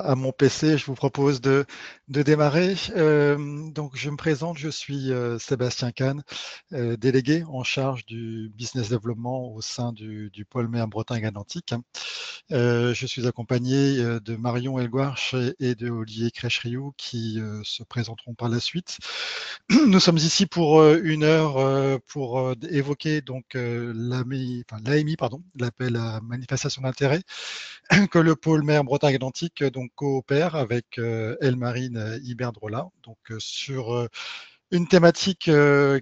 à mon PC, je vous propose de démarrer. Donc, je me présente, je suis Sébastien Kahn, délégué en charge du business développement au sein du pôle mer Bretagne-Atlantique. Je suis accompagné de Marion Elguarch et de Olivier Crèche-Rioux qui se présenteront par la suite. Nous sommes ici pour une heure pour évoquer donc l'AMI, l'appel à manifestation d'intérêt que le pôle mer Bretagne-Atlantique donc coopère avec Elmarine Iberdrola, donc sur une thématique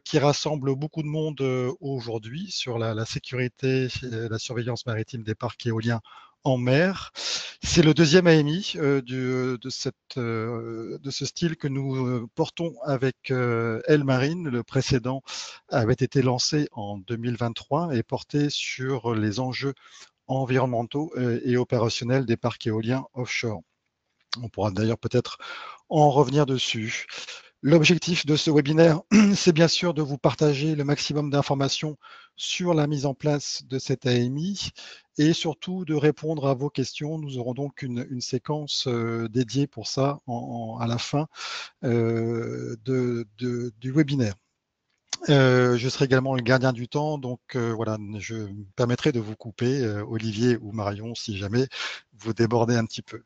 qui rassemble beaucoup de monde aujourd'hui sur la sécurité et la surveillance maritime des parcs éoliens en mer. C'est le deuxième AMI de ce style que nous portons avec Elmarine. Le précédent avait été lancé en 2023 et porté sur les enjeux environnementaux et opérationnels des parcs éoliens offshore. On pourra d'ailleurs peut-être en revenir dessus. L'objectif de ce webinaire, c'est bien sûr de vous partager le maximum d'informations sur la mise en place de cette AMI et surtout de répondre à vos questions. Nous aurons donc une séquence dédiée pour ça à la fin du webinaire. Je serai également le gardien du temps, donc voilà, je me permettrai de vous couper, Olivier ou Marion, si jamais vous débordez un petit peu.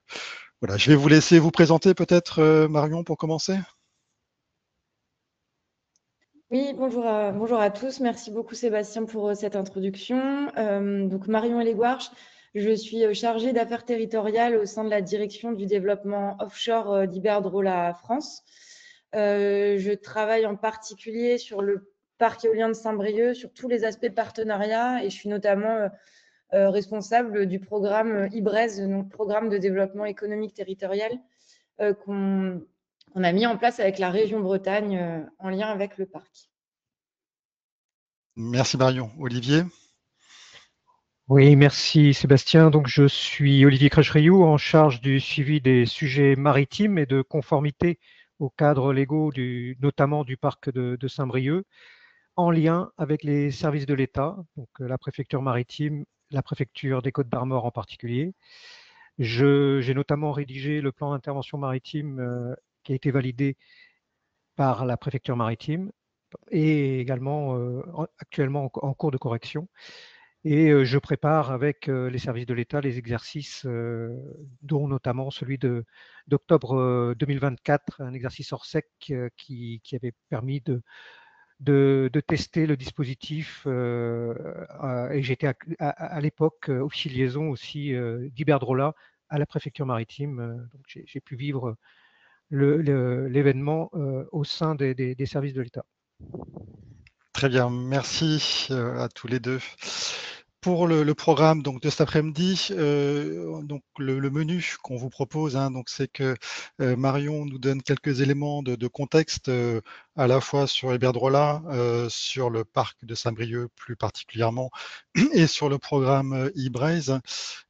Voilà, je vais vous laisser vous présenter peut-être, Marion, pour commencer. Oui, bonjour à tous. Merci beaucoup Sébastien pour cette introduction. Donc Marion Eléguarche, je suis chargée d'affaires territoriales au sein de la direction du développement offshore d'Iberdrola France. Je travaille en particulier sur le parc éolien de Saint-Brieuc, sur tous les aspects de partenariat, et je suis notamment responsable du programme IBRES, donc programme de développement économique territorial, qu'on a mis en place avec la région Bretagne en lien avec le parc. Merci Marion. Olivier? Oui, merci Sébastien. Donc, je suis Olivier Crèche-Rioux, en charge du suivi des sujets maritimes et de conformité aux cadres légaux, notamment du parc de Saint-Brieuc, en lien avec les services de l'État, donc la préfecture maritime, la préfecture des Côtes-d'Armor en particulier. J'ai notamment rédigé le plan d'intervention maritime qui a été validé par la préfecture maritime et également actuellement en cours de correction. Et je prépare avec les services de l'État les exercices, dont notamment celui d'octobre 2024, un exercice hors sec qui avait permis de tester le dispositif. Et j'étais à l'époque officier de liaison aussi d'Iberdrola à la préfecture maritime. Donc j'ai pu vivre l'événement au sein des services de l'État. Très bien, merci à tous les deux. Pour le programme donc, de cet après-midi, donc le menu qu'on vous propose, hein, donc c'est que Marion nous donne quelques éléments de contexte à la fois sur Iberdrola, sur le parc de Saint-Brieuc plus particulièrement, et sur le programme eBraze.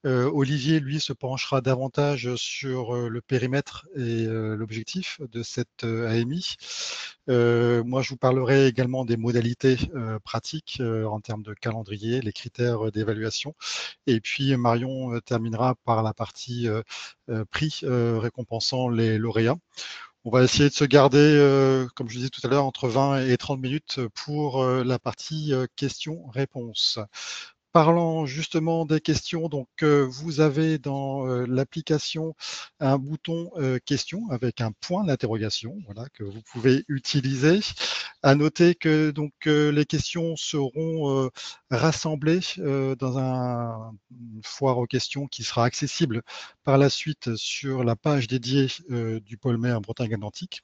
Olivier, lui, se penchera davantage sur le périmètre et l'objectif de cette AMI. Moi, je vous parlerai également des modalités pratiques en termes de calendrier, les critères d'évaluation. Et puis, Marion terminera par la partie prix récompensant les lauréats. On va essayer de se garder, comme je disais tout à l'heure, entre 20 et 30 minutes pour la partie questions-réponses. Parlant justement des questions, donc vous avez dans l'application un bouton questions avec un point d'interrogation, voilà, que vous pouvez utiliser. À noter que donc les questions seront rassemblées dans une foire aux questions qui sera accessible par la suite sur la page dédiée du pôle mer Bretagne-Atlantique.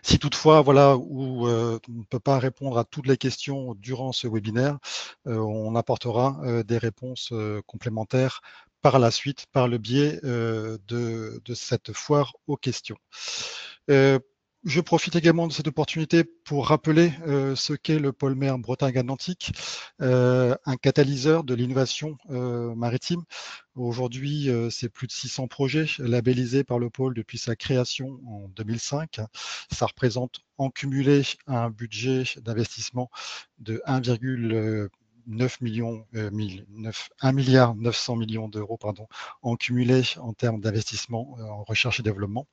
Si toutefois, voilà, où on ne peut pas répondre à toutes les questions durant ce webinaire, on apportera des réponses complémentaires par la suite, par le biais de cette foire aux questions. Je profite également de cette opportunité pour rappeler ce qu'est le pôle mer Bretagne-Atlantique, un catalyseur de l'innovation maritime. Aujourd'hui, c'est plus de 600 projets labellisés par le pôle depuis sa création en 2005. Ça représente en cumulé un budget d'investissement de 1 milliard 900 millions d'euros en cumulé en termes d'investissement en recherche et développement,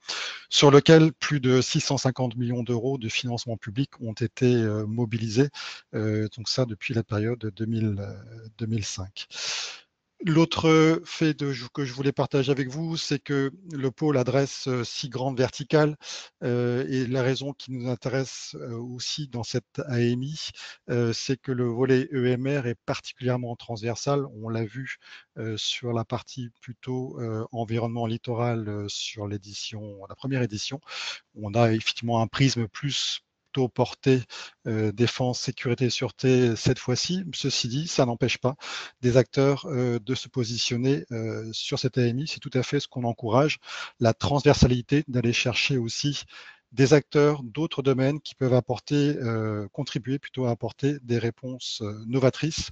sur lequel plus de 650 millions d'euros de financement public ont été mobilisés, donc ça depuis la période 2005. L'autre fait que je voulais partager avec vous, c'est que le pôle adresse 6 grandes verticales et la raison qui nous intéresse aussi dans cette AMI, c'est que le volet EMR est particulièrement transversal. On l'a vu sur la partie plutôt environnement littoral sur la première édition. On a effectivement un prisme plus portée défense, sécurité, sûreté cette fois-ci. Ceci dit, ça n'empêche pas des acteurs de se positionner sur cette AMI. C'est tout à fait ce qu'on encourage, la transversalité, d'aller chercher aussi des acteurs d'autres domaines qui peuvent contribuer plutôt à apporter des réponses novatrices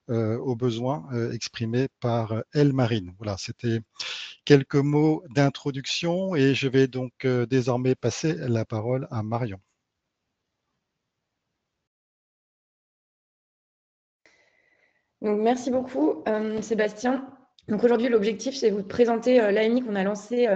aux besoins exprimés par Elle Marine. Voilà, c'était quelques mots d'introduction et je vais donc désormais passer la parole à Marion. Donc, merci beaucoup, Sébastien. Donc aujourd'hui, l'objectif, c'est de vous présenter l'AMI qu'on a lancée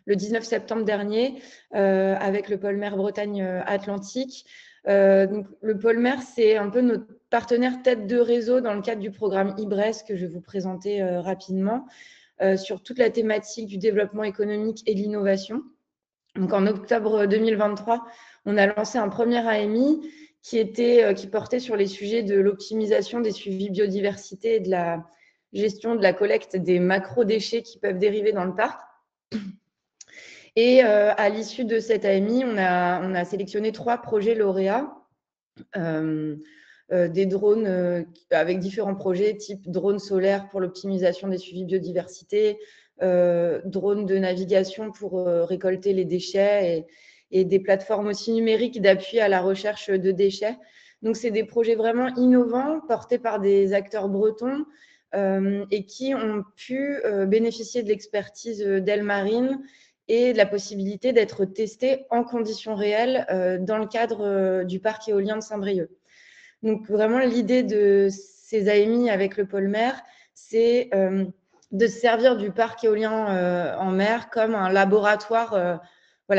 le 19 septembre dernier avec le pôle mer Bretagne Atlantique. Donc, le pôle mer, c'est un peu notre partenaire tête de réseau dans le cadre du programme IBRES que je vais vous présenter rapidement sur toute la thématique du développement économique et de l'innovation. Donc en octobre 2023, on a lancé un premier AMI qui portait sur les sujets de l'optimisation des suivis biodiversité et de la gestion de la collecte des macro-déchets qui peuvent dériver dans le parc. Et à l'issue de cette AMI, on a sélectionné 3 projets lauréats, des drones avec différents projets, type drone solaire pour l'optimisation des suivis biodiversité, drones de navigation pour récolter les déchets et des plateformes aussi numériques d'appui à la recherche de déchets. Donc, c'est des projets vraiment innovants portés par des acteurs bretons et qui ont pu bénéficier de l'expertise d'Elle Marine et de la possibilité d'être testés en conditions réelles dans le cadre du parc éolien de Saint-Brieuc. Donc, vraiment, l'idée de ces AMI avec le pôle mer, c'est de se servir du parc éolien en mer comme un laboratoire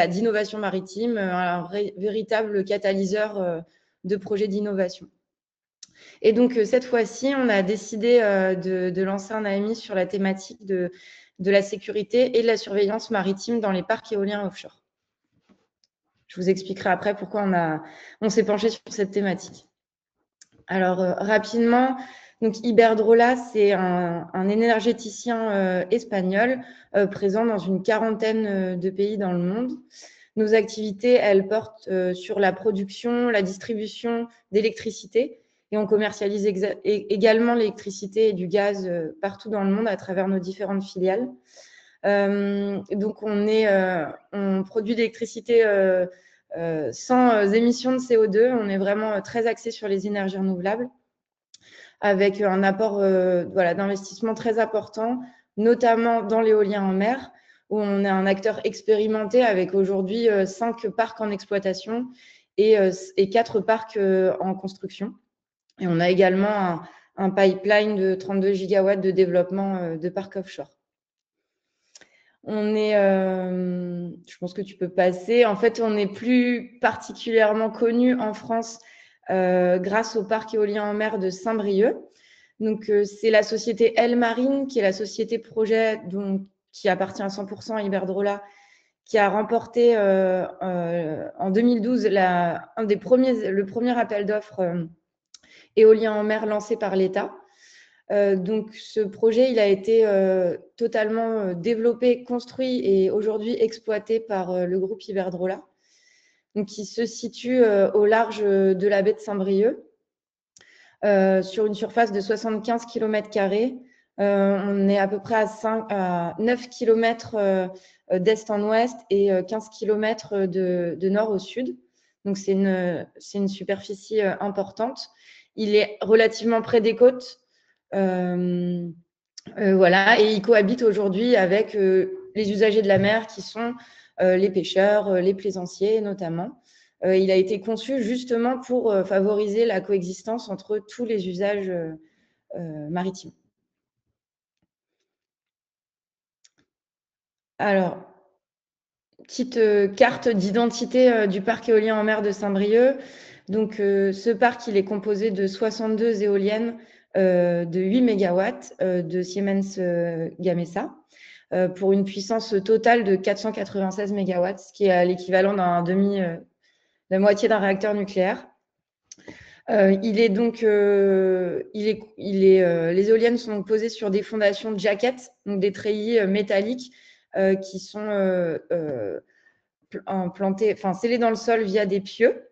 d'innovation maritime, un véritable catalyseur de projets d'innovation. Et donc, cette fois-ci, on a décidé de lancer un AMI sur la thématique de la sécurité et de la surveillance maritime dans les parcs éoliens offshore. Je vous expliquerai après pourquoi on s'est penché sur cette thématique. Alors, rapidement, donc Iberdrola, c'est un énergéticien espagnol présent dans une quarantaine de pays dans le monde. Nos activités, elles portent sur la production, la distribution d'électricité et on commercialise également l'électricité et du gaz partout dans le monde à travers nos différentes filiales. Donc, on produit de l'électricité sans émissions de CO2. On est vraiment très axé sur les énergies renouvelables avec un apport d'investissement très important, notamment dans l'éolien en mer, où on est un acteur expérimenté avec aujourd'hui 5 parcs en exploitation et 4 parcs en construction. Et on a également un pipeline de 32 gigawatts de développement de parcs offshore. Je pense que tu peux passer. En fait, on est plus particulièrement connu en France grâce au parc éolien en mer de Saint-Brieuc. Donc, c'est la société Elle Marine, qui est la société projet qui appartient à 100% à Iberdrola, qui a remporté en 2012 le premier appel d'offres éolien en mer lancé par l'État. Donc, ce projet, il a été totalement développé, construit et aujourd'hui exploité par le groupe Iberdrola, donc qui se situe au large de la baie de Saint-Brieuc, sur une surface de 75 km². On est à peu près à 9 km d'est en ouest et 15 km de nord au sud. Donc, c'est une superficie importante. Il est relativement près des côtes. Et il cohabite aujourd'hui avec les usagers de la mer qui sont les pêcheurs, les plaisanciers notamment. Il a été conçu justement pour favoriser la coexistence entre tous les usages maritime. Alors, petite carte d'identité du parc éolien en mer de Saint-Brieuc. Donc, ce parc, il est composé de 62 éoliennes de 8 MW de Siemens Gamesa pour une puissance totale de 496 MW, ce qui est à l'équivalent la moitié d'un réacteur nucléaire. Les éoliennes sont posées sur des fondations de jaquettes, donc des treillis métalliques qui sont scellés dans le sol via des pieux.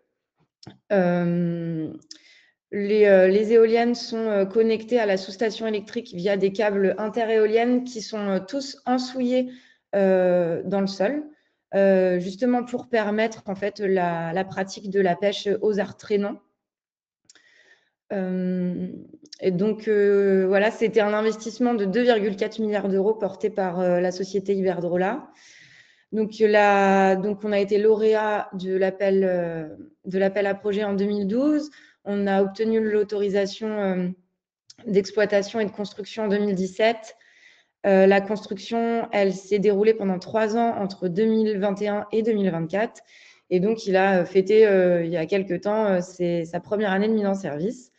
Les éoliennes sont connectées à la sous-station électrique via des câbles interéoliennes qui sont tous ensouillés dans le sol, justement pour permettre en fait la pratique de la pêche aux arts traînants. Et donc, voilà, c'était un investissement de 2,4 milliards d'euros porté par la société Iberdrola. Donc, on a été lauréat de l'appel à projet en 2012. On a obtenu l'autorisation d'exploitation et de construction en 2017. La construction, elle s'est déroulée pendant 3 ans entre 2021 et 2024. Et donc, il a fêté il y a quelques temps sa première année de mise en service.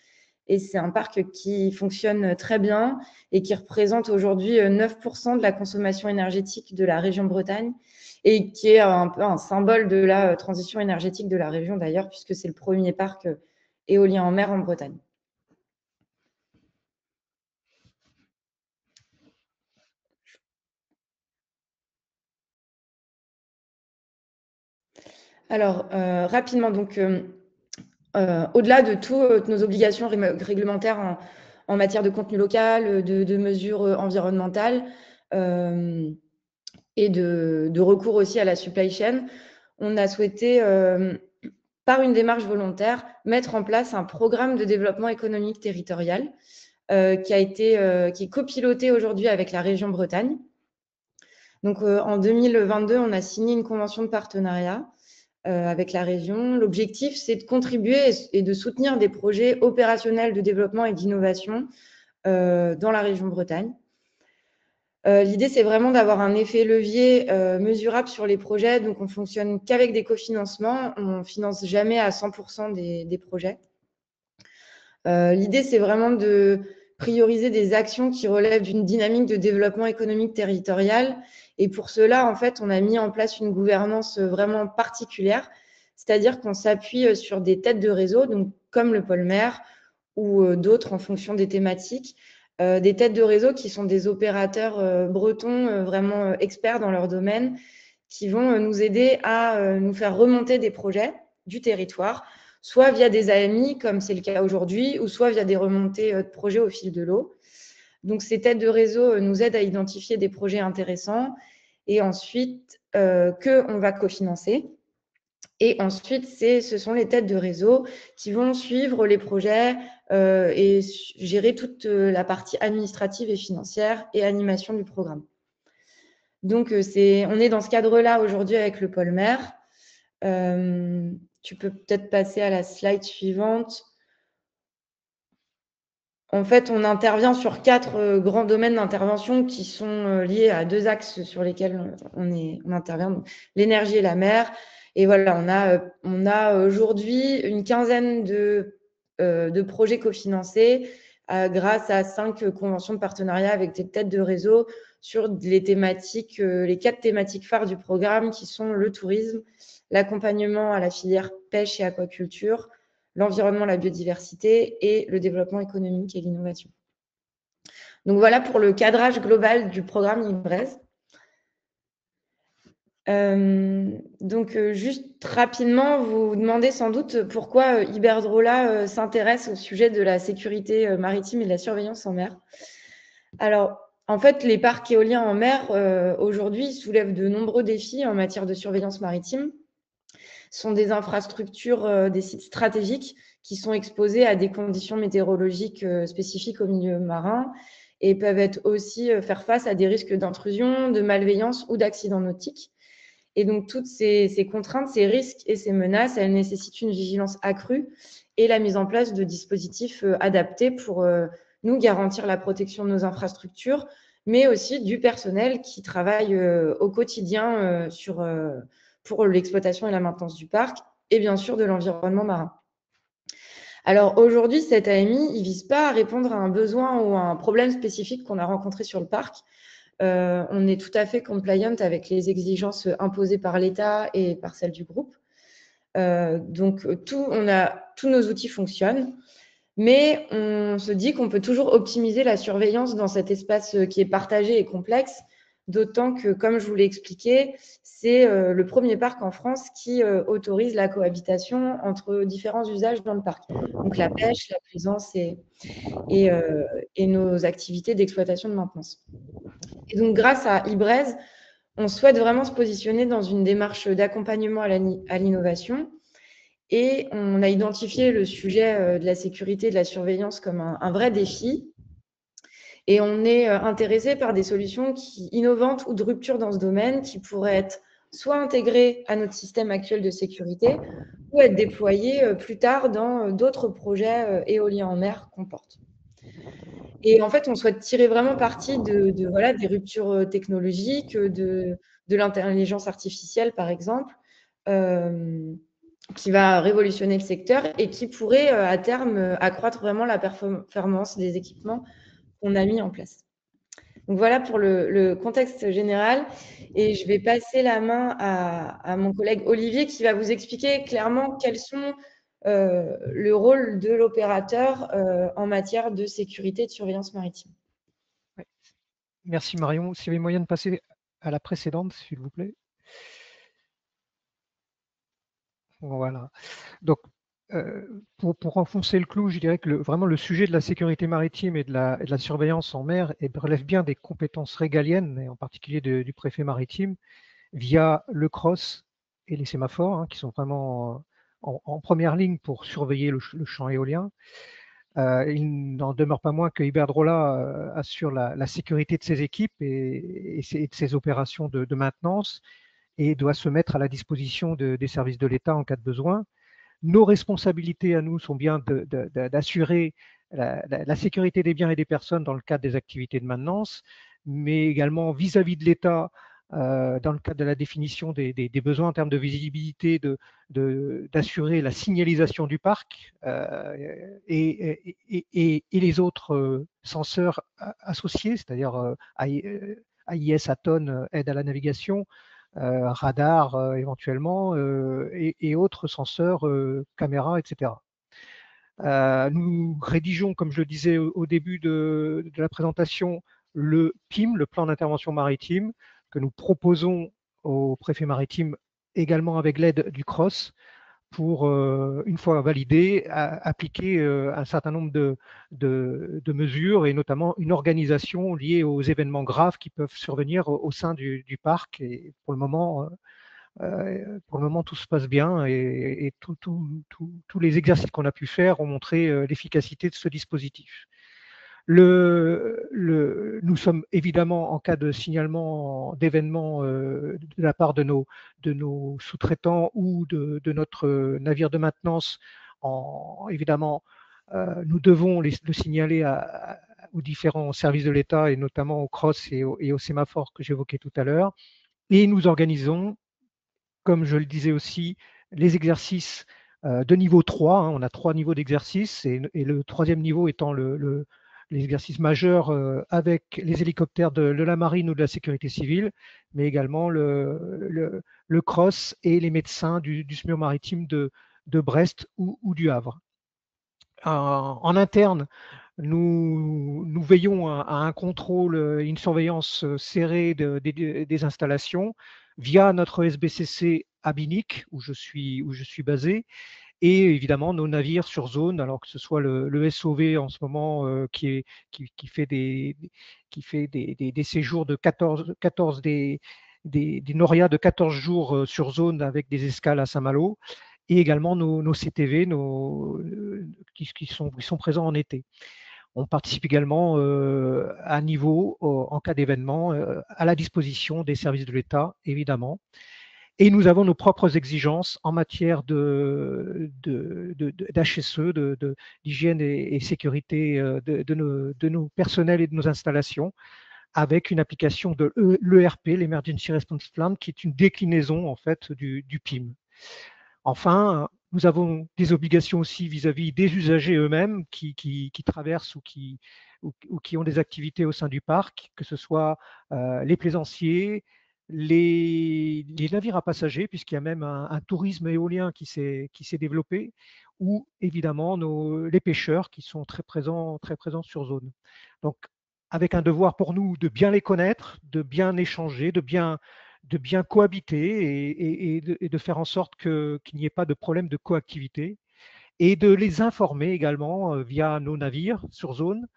Et c'est un parc qui fonctionne très bien et qui représente aujourd'hui 9% de la consommation énergétique de la région Bretagne et qui est un peu un symbole de la transition énergétique de la région d'ailleurs, puisque c'est le premier parc éolien en mer en Bretagne. Alors, rapidement, donc, au-delà de toutes nos obligations réglementaires en matière de contenu local, de mesures environnementales et de recours aussi à la supply chain, on a souhaité, par une démarche volontaire, mettre en place un programme de développement économique territorial qui est copiloté aujourd'hui avec la région Bretagne. Donc, en 2022, on a signé une convention de partenariat avec la région. L'objectif, c'est de contribuer et de soutenir des projets opérationnels de développement et d'innovation dans la région Bretagne. L'idée, c'est vraiment d'avoir un effet levier mesurable sur les projets. Donc, on fonctionne qu'avec des cofinancements. On ne finance jamais à 100% des projets. L'idée, c'est vraiment de prioriser des actions qui relèvent d'une dynamique de développement économique territorial. Et pour cela, en fait, on a mis en place une gouvernance vraiment particulière, c'est-à-dire qu'on s'appuie sur des têtes de réseau, donc comme le pôle mer ou d'autres en fonction des thématiques, des têtes de réseau qui sont des opérateurs bretons vraiment experts dans leur domaine, qui vont nous aider à nous faire remonter des projets du territoire, soit via des AMI, comme c'est le cas aujourd'hui, ou soit via des remontées de projets au fil de l'eau. Donc, ces têtes de réseau nous aident à identifier des projets intéressants et ensuite qu'on va cofinancer. Et ensuite, ce sont les têtes de réseau qui vont suivre les projets et gérer toute la partie administrative et financière et animation du programme. Donc, on est dans ce cadre-là aujourd'hui avec le pôle mer. Tu peux peut-être passer à la slide suivante. En fait, on intervient sur 4 grands domaines d'intervention qui sont liés à 2 axes sur lesquels on intervient, l'énergie et la mer. Et voilà, on a aujourd'hui une quinzaine de projets cofinancés grâce à 5 conventions de partenariat avec des têtes de réseau sur les 4 thématiques phares du programme qui sont le tourisme, l'accompagnement à la filière pêche et aquaculture, l'environnement, la biodiversité et le développement économique et l'innovation. Donc voilà pour le cadrage global du programme IBRES. Donc juste rapidement, vous vous demandez sans doute pourquoi Iberdrola s'intéresse au sujet de la sécurité maritime et de la surveillance en mer. Alors, en fait, les parcs éoliens en mer aujourd'hui soulèvent de nombreux défis en matière de surveillance maritime. Ce sont des infrastructures, des sites stratégiques qui sont exposés à des conditions météorologiques spécifiques au milieu marin et peuvent être aussi faire face à des risques d'intrusion, de malveillance ou d'accidents nautiques. Et donc, toutes ces contraintes, ces risques et ces menaces, elles nécessitent une vigilance accrue et la mise en place de dispositifs adaptés pour nous garantir la protection de nos infrastructures, mais aussi du personnel qui travaille au quotidien pour l'exploitation et la maintenance du parc, et bien sûr de l'environnement marin. Alors aujourd'hui, cet AMI, il ne vise pas à répondre à un besoin ou à un problème spécifique qu'on a rencontré sur le parc. On est tout à fait compliant avec les exigences imposées par l'État et par celles du groupe. Donc, tous nos outils fonctionnent, mais on se dit qu'on peut toujours optimiser la surveillance dans cet espace qui est partagé et complexe, d'autant que, comme je vous l'ai expliqué, c'est le premier parc en France qui autorise la cohabitation entre différents usages dans le parc. Donc, la pêche, la plaisance et nos activités d'exploitation de maintenance. Et donc, grâce à Ibraise, on souhaite vraiment se positionner dans une démarche d'accompagnement à l'innovation. Et on a identifié le sujet de la sécurité et de la surveillance comme un vrai défi. Et on est intéressé par des solutions innovantes ou de rupture dans ce domaine qui pourraient être soit intégrées à notre système actuel de sécurité ou être déployées plus tard dans d'autres projets éoliens en mer qu'on porte. Et en fait, on souhaite tirer vraiment parti des ruptures technologiques, de l'intelligence artificielle, par exemple, qui va révolutionner le secteur et qui pourrait, à terme, accroître vraiment la performance des équipements qu'on a mis en place. Donc voilà pour le contexte général. Et je vais passer la main à mon collègue Olivier qui va vous expliquer clairement quels sont le rôle de l'opérateur en matière de sécurité et de surveillance maritime. Merci Marion. S'il y avait moyen de passer à la précédente, s'il vous plaît. Voilà. Donc, pour enfoncer le clou, je dirais que vraiment le sujet de la sécurité maritime et de la surveillance en mer relève bien des compétences régaliennes, et en particulier du préfet maritime, via le CROSS et les sémaphores, hein, qui sont vraiment en première ligne pour surveiller le champ éolien. Il n'en demeure pas moins que Iberdrola assure la sécurité de ses équipes et de ses opérations de maintenance et doit se mettre à la disposition des services de l'État en cas de besoin. Nos responsabilités à nous sont bien d'assurer la sécurité des biens et des personnes dans le cadre des activités de maintenance, mais également vis-à-vis de l'État, dans le cadre de la définition des besoins en termes de visibilité, d'assurer la signalisation du parc et les autres senseurs associés, c'est-à-dire AIS, ATON, aide à la navigation, radar éventuellement et autres senseurs, caméras, etc. Nous rédigeons, comme je le disais au début de la présentation, le PIM, le plan d'intervention maritime, que nous proposons au préfet maritime également avec l'aide du CROSS pour, une fois validé, appliquer un certain nombre de mesures et notamment une organisation liée aux événements graves qui peuvent survenir au sein du parc. Et pour le moment, tout se passe bien et tous les exercices qu'on a pu faire ont montré l'efficacité de ce dispositif. Nous sommes évidemment en cas de signalement d'événements de la part de nos sous-traitants ou de notre navire de maintenance, évidemment, nous devons le signaler aux différents services de l'État et notamment au CROSS et au sémaphore que j'évoquais tout à l'heure. Et nous organisons, comme je le disais aussi, les exercices de niveau 3. Hein, on a 3 niveaux d'exercice et le 3e niveau étant l'exercice majeur avec les hélicoptères de la marine ou de la sécurité civile, mais également le CROSS et les médecins du SMUR maritime de Brest ou du Havre. En interne, nous veillons à un contrôle et une surveillance serrée des installations via notre SBCC à Binic, où je suis basé, et évidemment nos navires sur zone, alors que ce soit le SOV en ce moment qui fait des séjours de 14 des Noria de 14 jours sur zone avec des escales à Saint-Malo, et également nos CTV qui sont présents en été. On participe également à niveau, en cas d'événement, à la disposition des services de l'État, évidemment. Et nous avons nos propres exigences en matière d'HSE, d'hygiène et sécurité de nos personnels et de nos installations, avec une application de l'ERP, l'Emergency Response Plan, qui est une déclinaison en fait du PIM. Enfin, nous avons des obligations aussi vis-à-vis des usagers eux-mêmes qui traversent ou qui ont des activités au sein du parc, que ce soit les plaisanciers, les navires à passagers, puisqu'il y a même un tourisme éolien qui s'est développé, ou évidemment les pêcheurs qui sont très présents sur zone. Donc, avec un devoir pour nous de bien les connaître, de bien échanger, de bien cohabiter et de faire en sorte qu'il n'y ait pas de problème de coactivité, et de les informer également via nos navires sur zone,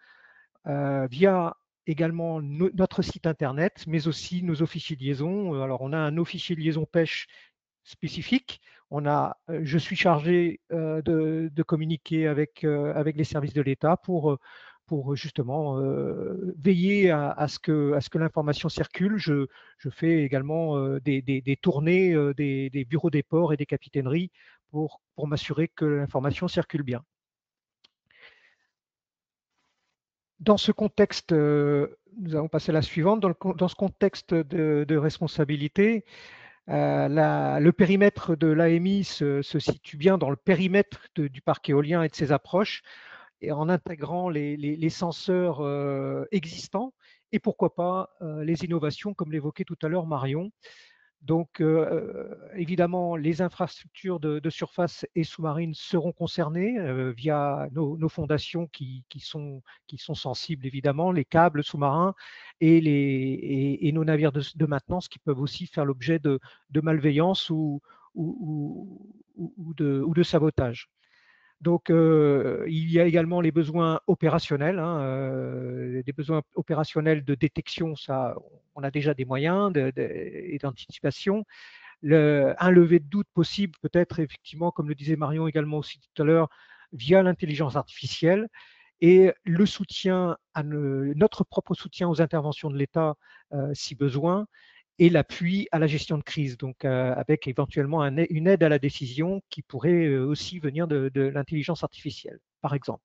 via également notre site internet, mais aussi nos officiers de liaison. Alors, on a un officier de liaison pêche spécifique. Je suis chargé de communiquer avec les services de l'État pour justement veiller à ce que l'information circule. Je fais également des tournées des bureaux des ports et des capitaineries pour m'assurer que l'information circule bien. Dans ce contexte, nous allons passer à la suivante. Dans ce contexte de responsabilité, le périmètre de l'AMI se situe bien dans le périmètre du parc éolien et de ses approches, et en intégrant les senseurs existants et pourquoi pas les innovations, comme l'évoquait tout à l'heure Marion. Donc, évidemment, les infrastructures de surface et sous-marine seront concernées via nos fondations qui sont sensibles, évidemment, les câbles sous-marins et nos navires de maintenance qui peuvent aussi faire l'objet de malveillance ou de sabotage. Donc, il y a également les besoins opérationnels, des besoins opérationnels de détection, ça, on a déjà des moyens et d'anticipation. Un lever de doute possible peut-être effectivement, comme le disait Marion également aussi tout à l'heure, via l'intelligence artificielle et le soutien, notre propre soutien aux interventions de l'État si besoin, et l'appui à la gestion de crise, donc avec éventuellement une aide à la décision qui pourrait aussi venir de l'intelligence artificielle, par exemple.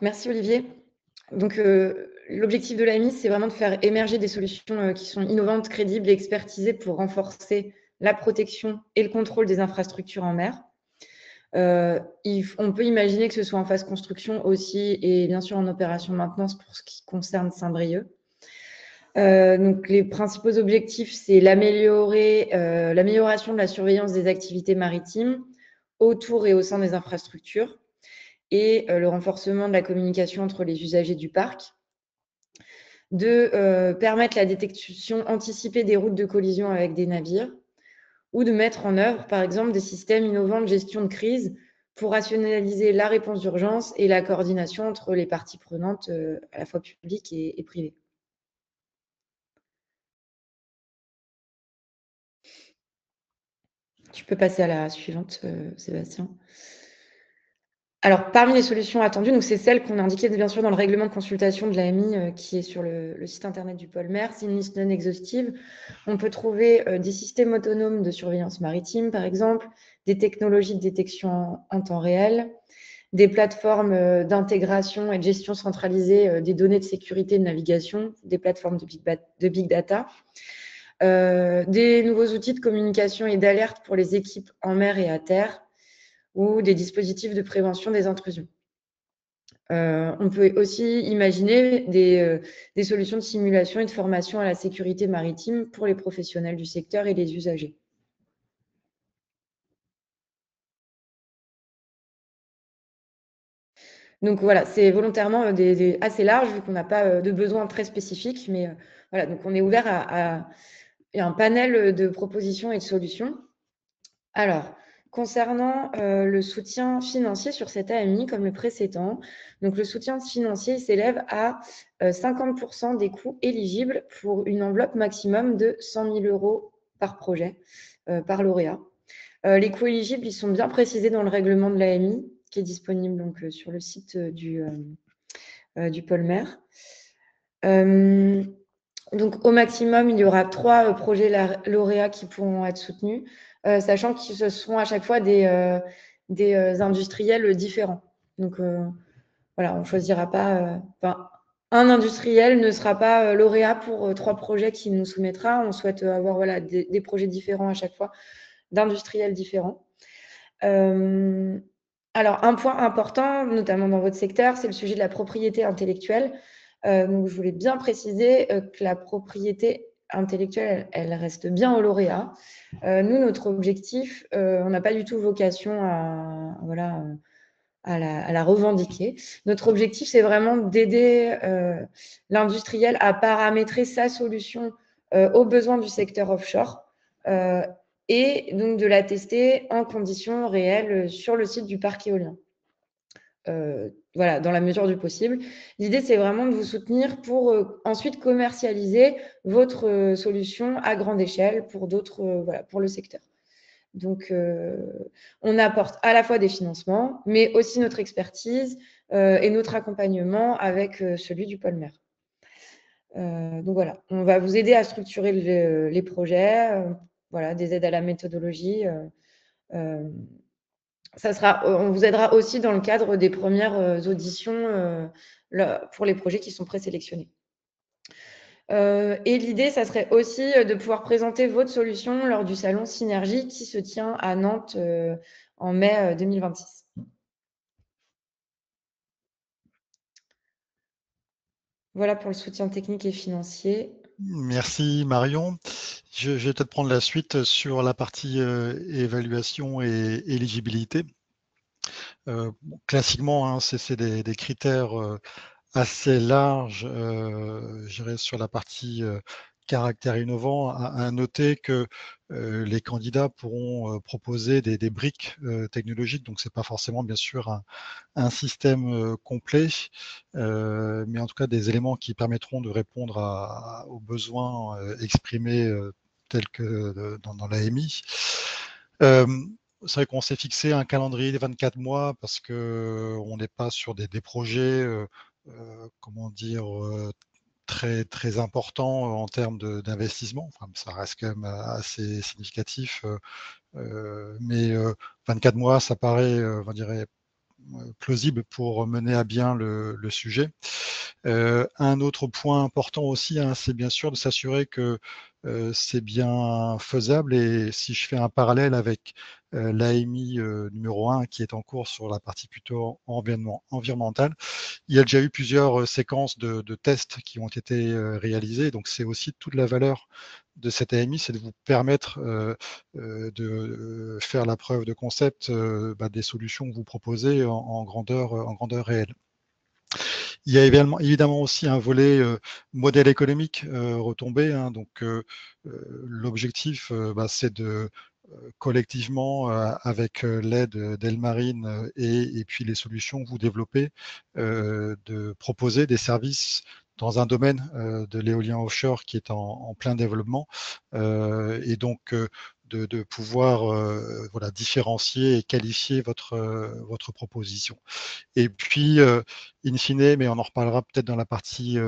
Merci Olivier. Donc, l'objectif de l'AMI, c'est vraiment de faire émerger des solutions qui sont innovantes, crédibles et expertisées pour renforcer la protection et le contrôle des infrastructures en mer. On peut imaginer que ce soit en phase construction aussi et bien sûr en opération maintenance pour ce qui concerne Saint-Brieuc. Donc, les principaux objectifs, c'est l'amélioration de la surveillance des activités maritimes autour et au sein des infrastructures et le renforcement de la communication entre les usagers du parc, de permettre la détection anticipée des routes de collision avec des navires ou de mettre en œuvre, par exemple, des systèmes innovants de gestion de crise pour rationaliser la réponse d'urgence et la coordination entre les parties prenantes, à la fois publiques et privées. Tu peux passer à la suivante, Sébastien. Alors, parmi les solutions attendues, donc c'est celles qu'on a indiquées bien sûr dans le règlement de consultation de l'AMI qui est sur le site internet du pôle mer. C'est une liste non exhaustive. On peut trouver des systèmes autonomes de surveillance maritime, par exemple, des technologies de détection en temps réel, des plateformes d'intégration et de gestion centralisée des données de sécurité de navigation, des plateformes de big data, des nouveaux outils de communication et d'alerte pour les équipes en mer et à terre, ou des dispositifs de prévention des intrusions. On peut aussi imaginer des solutions de simulation et de formation à la sécurité maritime pour les professionnels du secteur et les usagers. Donc voilà, c'est volontairement assez large vu qu'on n'a pas de besoins très spécifiques, mais voilà, donc on est ouvert à un panel de propositions et de solutions. Alors, concernant le soutien financier sur cette AMI, comme le précédent, donc le soutien financier s'élève à 50% des coûts éligibles pour une enveloppe maximum de 100 000 € par projet, par lauréat. Les coûts éligibles, ils sont bien précisés dans le règlement de l'AMI, qui est disponible donc, sur le site du pôle mer. Donc, au maximum, il y aura 3 projets lauréats qui pourront être soutenus, sachant que ce seront à chaque fois des industriels différents. Donc, voilà, on ne choisira pas. Un industriel ne sera pas lauréat pour 3 projets qu'il nous soumettra. On souhaite avoir voilà, des projets différents à chaque fois, d'industriels différents. Alors, un point important, notamment dans votre secteur, c'est le sujet de la propriété intellectuelle. Donc, je voulais bien préciser que la propriété intellectuelle, elle reste bien au lauréat. Nous, notre objectif, on n'a pas du tout vocation à la revendiquer. Notre objectif, c'est vraiment d'aider l'industriel à paramétrer sa solution aux besoins du secteur offshore et donc de la tester en conditions réelles sur le site du parc éolien. Voilà, dans la mesure du possible. L'idée, c'est vraiment de vous soutenir pour ensuite commercialiser votre solution à grande échelle pour d'autres, voilà, pour le secteur. Donc, on apporte à la fois des financements, mais aussi notre expertise et notre accompagnement avec celui du pôle mer. Donc voilà, on va vous aider à structurer les projets, voilà, des aides à la méthodologie. On vous aidera aussi dans le cadre des premières auditions pour les projets qui sont présélectionnés. Et l'idée, ça serait aussi de pouvoir présenter votre solution lors du salon Synergie qui se tient à Nantes en mai 2026. Voilà pour le soutien technique et financier. Merci Marion. Je vais peut-être prendre la suite sur la partie évaluation et éligibilité. Classiquement, hein, c'est des critères assez larges, je dirais, sur la partie caractère innovant. À noter que les candidats pourront proposer des briques technologiques, donc c'est pas forcément bien sûr un système complet, mais en tout cas des éléments qui permettront de répondre aux besoins exprimés tels que dans l'AMI. C'est vrai qu'on s'est fixé un calendrier de 24 mois parce qu'on n'est pas sur des projets, comment dire, très, très importants en termes d'investissement. Enfin, ça reste quand même assez significatif, mais 24 mois, ça paraît, on dirait, plausible pour mener à bien le sujet. Un autre point important aussi, hein, c'est bien sûr de s'assurer que c'est bien faisable. Et si je fais un parallèle avec l'AMI numéro 1 qui est en cours sur la partie plutôt environnementale, il y a déjà eu plusieurs séquences de tests qui ont été réalisées. Donc c'est aussi toute la valeur de cette AMI, c'est de vous permettre de faire la preuve de concept des solutions que vous proposez en grandeur réelle. Il y a évidemment aussi un volet modèle économique retombé. Hein, donc, l'objectif, c'est de collectivement, avec l'aide d'Elmarine et puis les solutions que vous développez, de proposer des services dans un domaine de l'éolien offshore qui est en plein développement, et donc de pouvoir voilà, différencier et qualifier votre proposition. Et puis, in fine, mais on en reparlera peut-être dans la partie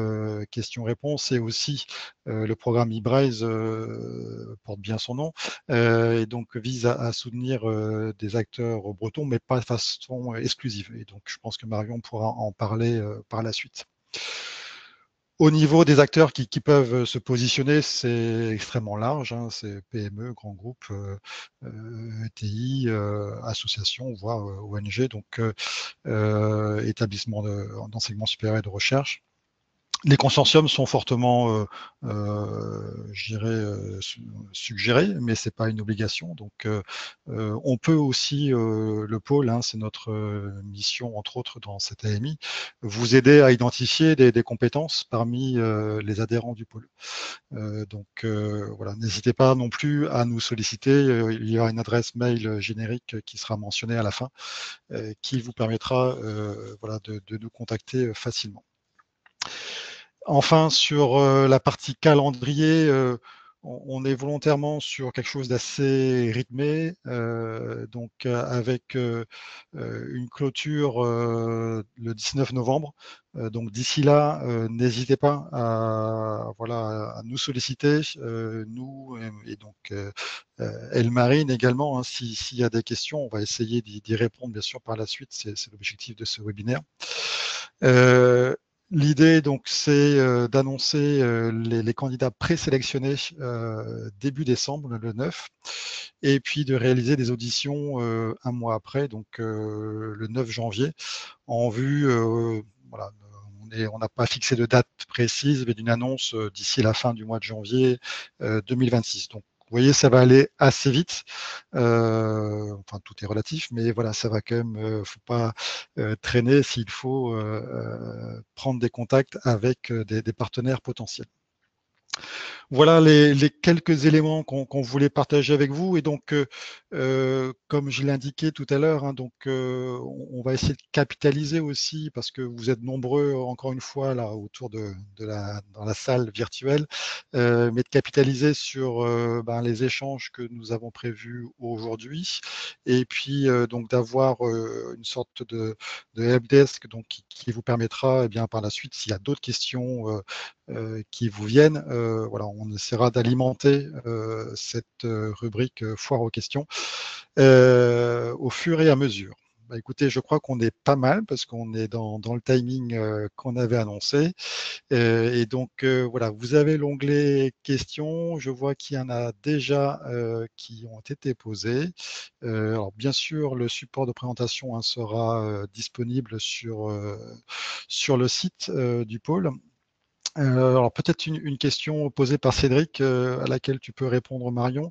questions-réponses, c'est aussi le programme eBrize porte bien son nom, et donc vise à soutenir des acteurs bretons, mais pas de façon exclusive. Et donc, je pense que Marion pourra en parler par la suite. Au niveau des acteurs qui peuvent se positionner, c'est extrêmement large. Hein, c'est PME, grands groupes, ETI, associations, voire ONG, donc établissements d'enseignement supérieur et de recherche. Les consortiums sont fortement, je dirais, suggérés, mais c'est pas une obligation. Donc, on peut aussi, le pôle, hein, c'est notre mission, entre autres, dans cette AMI, vous aider à identifier des compétences parmi les adhérents du pôle. Donc, voilà, n'hésitez pas non plus à nous solliciter. Il y aura une adresse mail générique qui sera mentionnée à la fin, qui vous permettra voilà, de nous contacter facilement. Enfin, sur la partie calendrier, on est volontairement sur quelque chose d'assez rythmé, donc avec une clôture le 19 novembre. Donc d'ici là, n'hésitez pas à nous solliciter, nous et donc Elmarine également, hein, s'il y a des questions, on va essayer d'y répondre bien sûr par la suite, c'est l'objectif de ce webinaire. L'idée, donc, c'est d'annoncer les candidats présélectionnés début décembre, le 9, et puis de réaliser des auditions un mois après, donc le 9 janvier, en vue, voilà, on n'a pas fixé de date précise, mais d'une annonce d'ici la fin du mois de janvier 2026. Donc, vous voyez, ça va aller assez vite. Enfin, tout est relatif, mais voilà, ça va quand même. Faut pas traîner s'il faut prendre des contacts avec des partenaires potentiels. Voilà les quelques éléments qu'on voulait partager avec vous. Et donc, comme je l'ai indiqué tout à l'heure, hein, donc on va essayer de capitaliser aussi, parce que vous êtes nombreux, encore une fois, là, autour dans la salle virtuelle, mais de capitaliser sur les échanges que nous avons prévus aujourd'hui, et puis donc d'avoir une sorte de helpdesk donc, qui vous permettra, bien, par la suite, s'il y a d'autres questions qui vous viennent. Voilà, on essaiera d'alimenter cette rubrique foire aux questions au fur et à mesure. Bah, écoutez, je crois qu'on est pas mal parce qu'on est dans le timing qu'on avait annoncé. Et donc, voilà, vous avez l'onglet questions. Je vois qu'il y en a déjà qui ont été posées. Alors, bien sûr, le support de présentation sera disponible sur le site du pôle. Alors peut-être une question posée par Cédric à laquelle tu peux répondre, Marion.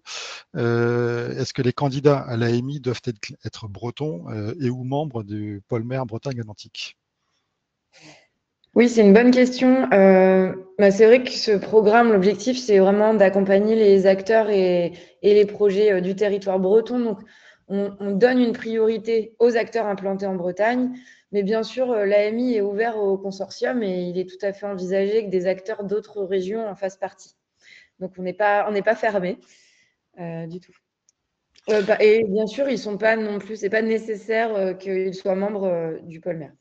Est-ce que les candidats à l'AMI doivent être bretons et ou membres du pôle mer Bretagne-Atlantique? Oui, c'est une bonne question. C'est vrai que ce programme, l'objectif, c'est vraiment d'accompagner les acteurs et les projets du territoire breton. Donc, on donne une priorité aux acteurs implantés en Bretagne. Mais bien sûr, l'AMI est ouvert au consortium et il est tout à fait envisagé que des acteurs d'autres régions en fassent partie. Donc, on n'est pas fermé du tout. Et bien sûr, ils sont pas non plus, c'est pas nécessaire qu'ils soient membres du pôle mer.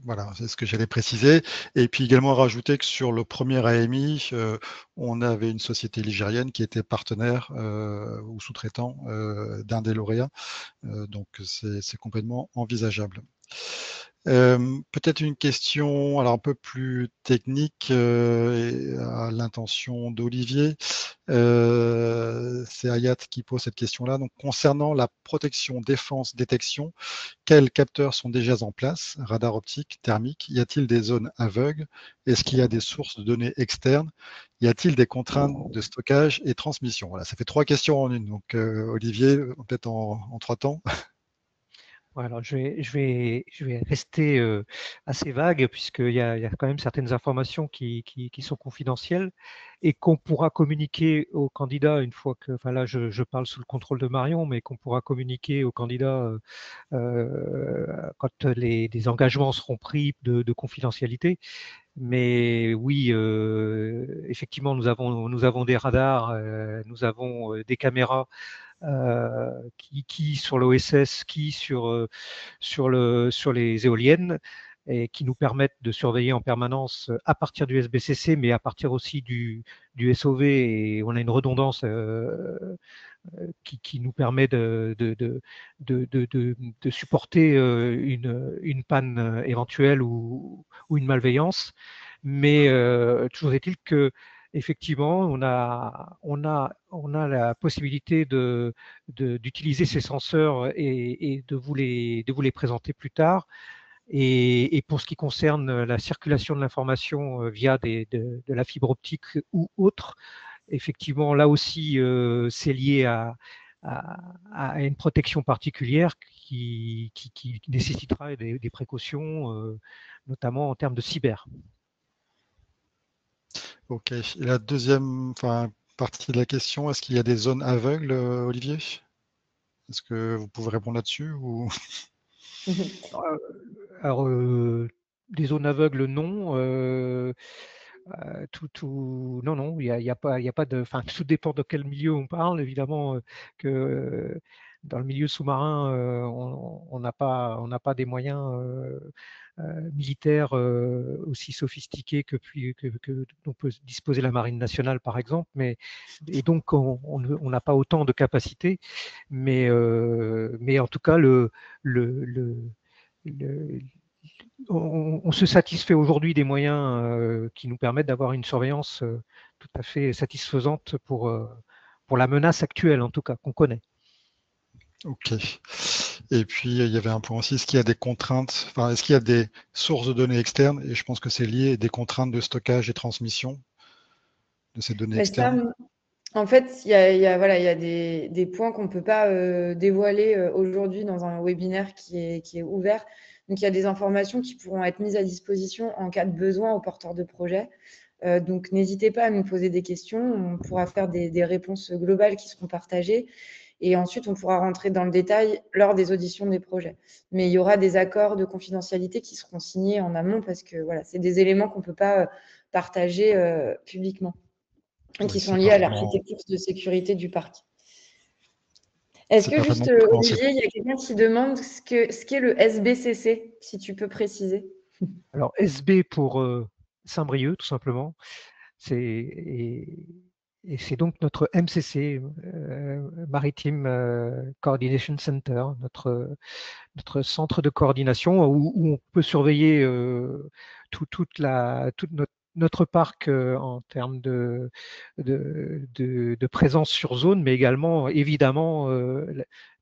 Voilà, c'est ce que j'allais préciser. Et puis également rajouter que sur le premier AMI, on avait une société ligérienne qui était partenaire ou sous-traitant d'un des lauréats. Donc c'est complètement envisageable. Peut-être une question alors un peu plus technique à l'intention d'Olivier. C'est Ayat qui pose cette question-là. Donc, concernant la protection, défense, détection, quels capteurs sont déjà en place? Radar optique, thermique? Y a-t-il des zones aveugles? Est-ce qu'il y a des sources de données externes? Y a-t-il des contraintes de stockage et transmission? Voilà, ça fait 3 questions en une. Donc, Olivier, peut-être en 3 temps. Alors, je vais rester assez vague puisqu'il y a quand même certaines informations qui sont confidentielles et qu'on pourra communiquer aux candidats une fois que, enfin là, je parle sous le contrôle de Marion, mais qu'on pourra communiquer aux candidats quand les engagements seront pris de confidentialité. Mais oui, effectivement, nous avons des radars, nous avons des caméras qui sur l'OSS, qui sur les éoliennes, et qui nous permettent de surveiller en permanence à partir du SBCC, mais à partir aussi du SOV, et on a une redondance qui nous permet de supporter une panne éventuelle ou une malveillance. Mais toujours est-il que effectivement, on a la possibilité d'utiliser ces senseurs et de vous les présenter plus tard. Et pour ce qui concerne la circulation de l'information via de la fibre optique ou autre, effectivement, là aussi, c'est lié à une protection particulière qui nécessitera des précautions, notamment en termes de cyber. Ok. Et la deuxième partie de la question, est-ce qu'il y a des zones aveugles, Olivier? Est-ce que vous pouvez répondre là-dessus ou... Alors, des zones aveugles, non. non, il y a pas de, enfin, tout dépend de quel milieu on parle. Évidemment que dans le milieu sous-marin, on n'a pas des moyens militaires aussi sophistiqués que dont peut disposer la Marine nationale, par exemple. Et donc, on n'a pas autant de capacités. Mais en tout cas, le- on se satisfait aujourd'hui des moyens qui nous permettent d'avoir une surveillance tout à fait satisfaisante pour la menace actuelle, en tout cas, qu'on connaît. Ok. Et puis, il y avait un point aussi, est-ce qu'il y a des contraintes, enfin, est-ce qu'il y a des sources de données externes? Et je pense que c'est lié à des contraintes de stockage et transmission de ces données Mais ça, externes. en fait, voilà, il y a des points qu'on ne peut pas dévoiler aujourd'hui dans un webinaire qui est ouvert. Donc, il y a des informations qui pourront être mises à disposition en cas de besoin aux porteurs de projet. Donc, n'hésitez pas à nous poser des questions. On pourra faire des réponses globales qui seront partagées. Et ensuite, on pourra rentrer dans le détail lors des auditions des projets. Mais il y aura des accords de confidentialité qui seront signés en amont parce que voilà, c'est des éléments qu'on ne peut pas partager publiquement, Oui, qui sont c'est liés à parfaitement, l'architecture de sécurité du parc. Est-ce c'est que juste, parfaitement compréhensible. Olivier, il y a quelqu'un qui demande ce qu'est le SBCC, si tu peux préciser. Alors, SB pour Saint-Brieuc, tout simplement. Et c'est donc notre MCC, Maritime Coordination Center, notre centre de coordination où on peut surveiller toute notre parc en termes de présence sur zone, mais également évidemment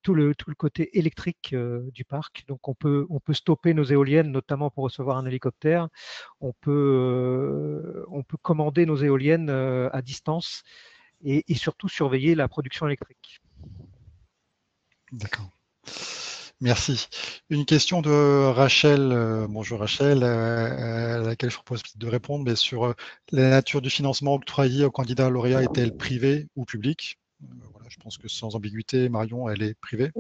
tout le côté électrique du parc. Donc on peut stopper nos éoliennes, notamment pour recevoir un hélicoptère. On peut commander nos éoliennes à distance et surtout surveiller la production électrique. D'accord. Merci. Une question de Rachel. Bonjour Rachel, à laquelle je propose de répondre, mais sur la nature du financement octroyé aux candidats lauréats est-elle privée ou publique? Voilà, je pense que sans ambiguïté, Marion, elle est privée.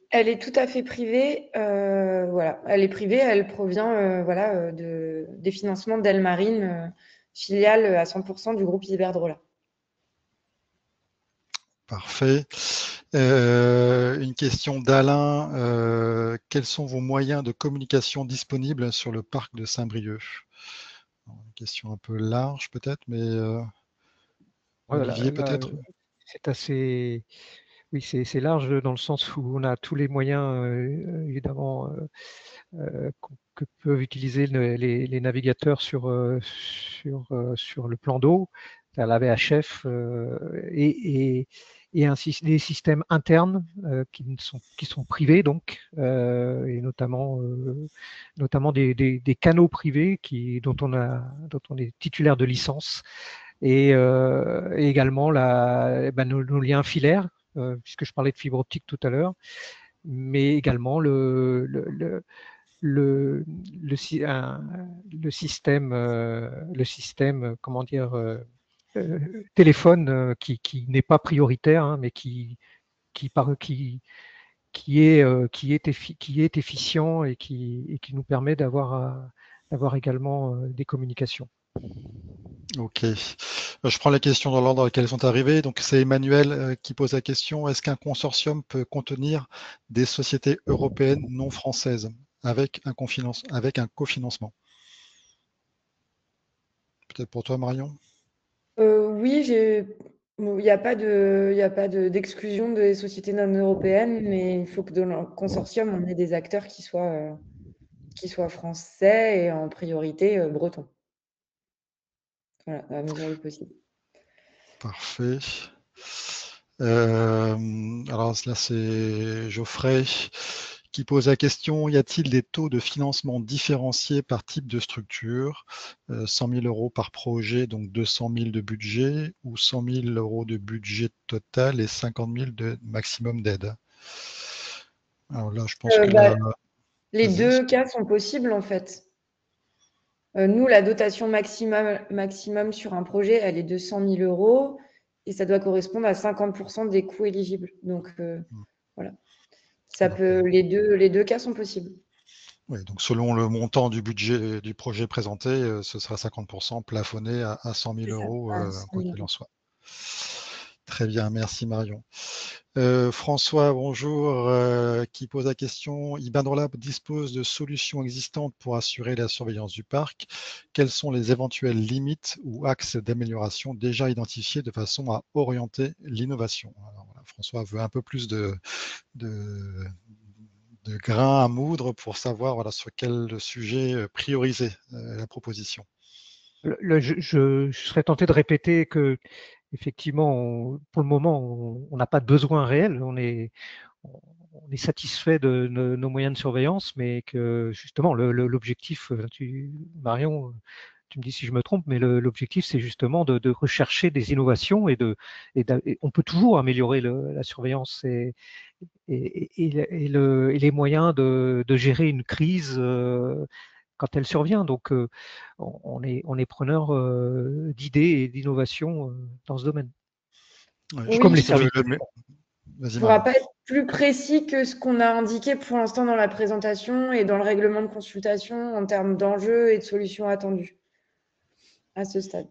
Elle est tout à fait privée. Voilà, elle est privée. Elle provient voilà, des financements d'Elmarine, filiale à 100% du groupe Iberdrola. Parfait. Une question d'Alain. Quels sont vos moyens de communication disponibles sur le parc de Saint-Brieuc? Une question un peu large peut-être, mais Voilà, Olivier là, peut-être? c'est assez, oui, c'est large dans le sens où on a tous les moyens, évidemment, que peuvent utiliser les navigateurs sur le plan d'eau, la VHF, et des systèmes internes qui sont privés, donc, et notamment des canaux privés dont on est titulaire de licence, et également nos liens filaires, puisque je parlais de fibre optique tout à l'heure, mais également le, le système, comment dire, téléphone qui n'est pas prioritaire, hein, mais qui, par- qui est efficient et qui nous permet d'avoir également des communications. Ok. Je prends les questions dans l'ordre dans lequel elles sont arrivées. Donc, c'est Emmanuel qui pose la question. Est-ce qu'un consortium peut contenir des sociétés européennes non françaises avec avec un cofinancement? Peut-être pour toi, Marion? Oui, bon, il y a pas d'exclusion des sociétés non européennes, mais il faut que dans le consortium, on ait des acteurs qui soient français et en priorité bretons. Voilà, à la mesure du possible. Parfait. Alors là, c'est Geoffrey qui pose la question, y a-t-il des taux de financement différenciés par type de structure? 100 000 euros par projet, donc 200 000 de budget, ou 100 000 euros de budget total et 50 000 de maximum d'aide? Alors là, je pense que Bah, là, les vas-y. deux cas sont possibles en fait. Nous, la dotation maximum sur un projet, elle est de 100 000 euros et ça doit correspondre à 50% des coûts éligibles. Donc, voilà. Donc, Les deux cas sont possibles. Oui, donc selon le montant du budget du projet présenté, ce sera 50% plafonné à 100 000 C'est ça, euros, à 100 quoi 000 qu'il en euros. soit. Très bien, merci Marion. François, bonjour, qui pose la question. Iberdrola dispose de solutions existantes pour assurer la surveillance du parc. Quelles sont les éventuelles limites ou axes d'amélioration déjà identifiés de façon à orienter l'innovation? Alors, voilà, François veut un peu plus de, de grains à moudre pour savoir voilà, sur quel sujet prioriser la proposition. Je serais tenté de répéter que, effectivement, pour le moment, on n'a pas de besoin réel. On est satisfait de nos moyens de surveillance, mais que justement, l'objectif, Marion, tu me dis si je me trompe, mais l'objectif, c'est justement de rechercher des innovations et on peut toujours améliorer la surveillance et les moyens de gérer une crise quand elle survient. Donc, on est preneur d'idées et d'innovations dans ce domaine. Ouais, je Tout comme Oui, pense les je que pense services. Vas-y ne pourra Marion. pas être plus précis que ce qu'on a indiqué pour l'instant dans la présentation et dans le règlement de consultation en termes d'enjeux et de solutions attendues à ce stade.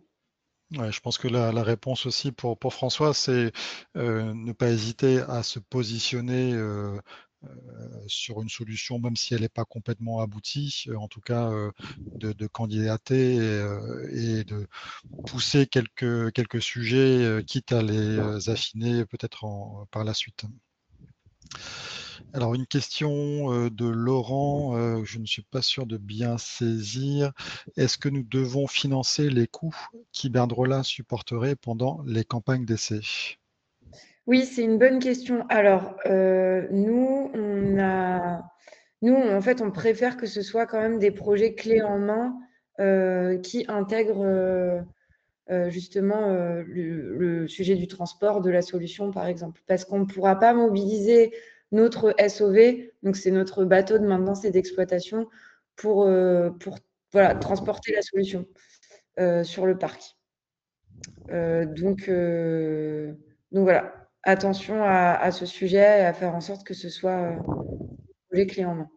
Ouais, je pense que la réponse aussi pour François, c'est ne pas hésiter à se positionner sur une solution, même si elle n'est pas complètement aboutie, en tout cas de candidater et de pousser quelques sujets, quitte à les affiner peut-être par la suite. Alors, une question de Laurent, je ne suis pas sûr de bien saisir. Est-ce que nous devons financer les coûts qu'Iberdrola supporterait pendant les campagnes d'essai? Oui, c'est une bonne question. Alors, nous, en fait, on préfère que ce soit quand même des projets clés en main qui intègrent justement le sujet du transport, de la solution, par exemple. Parce qu'on ne pourra pas mobiliser notre SOV, donc c'est notre bateau de maintenance et d'exploitation, pour voilà, transporter la solution sur le parc. Donc voilà, attention à ce sujet et à faire en sorte que ce soit les clés en main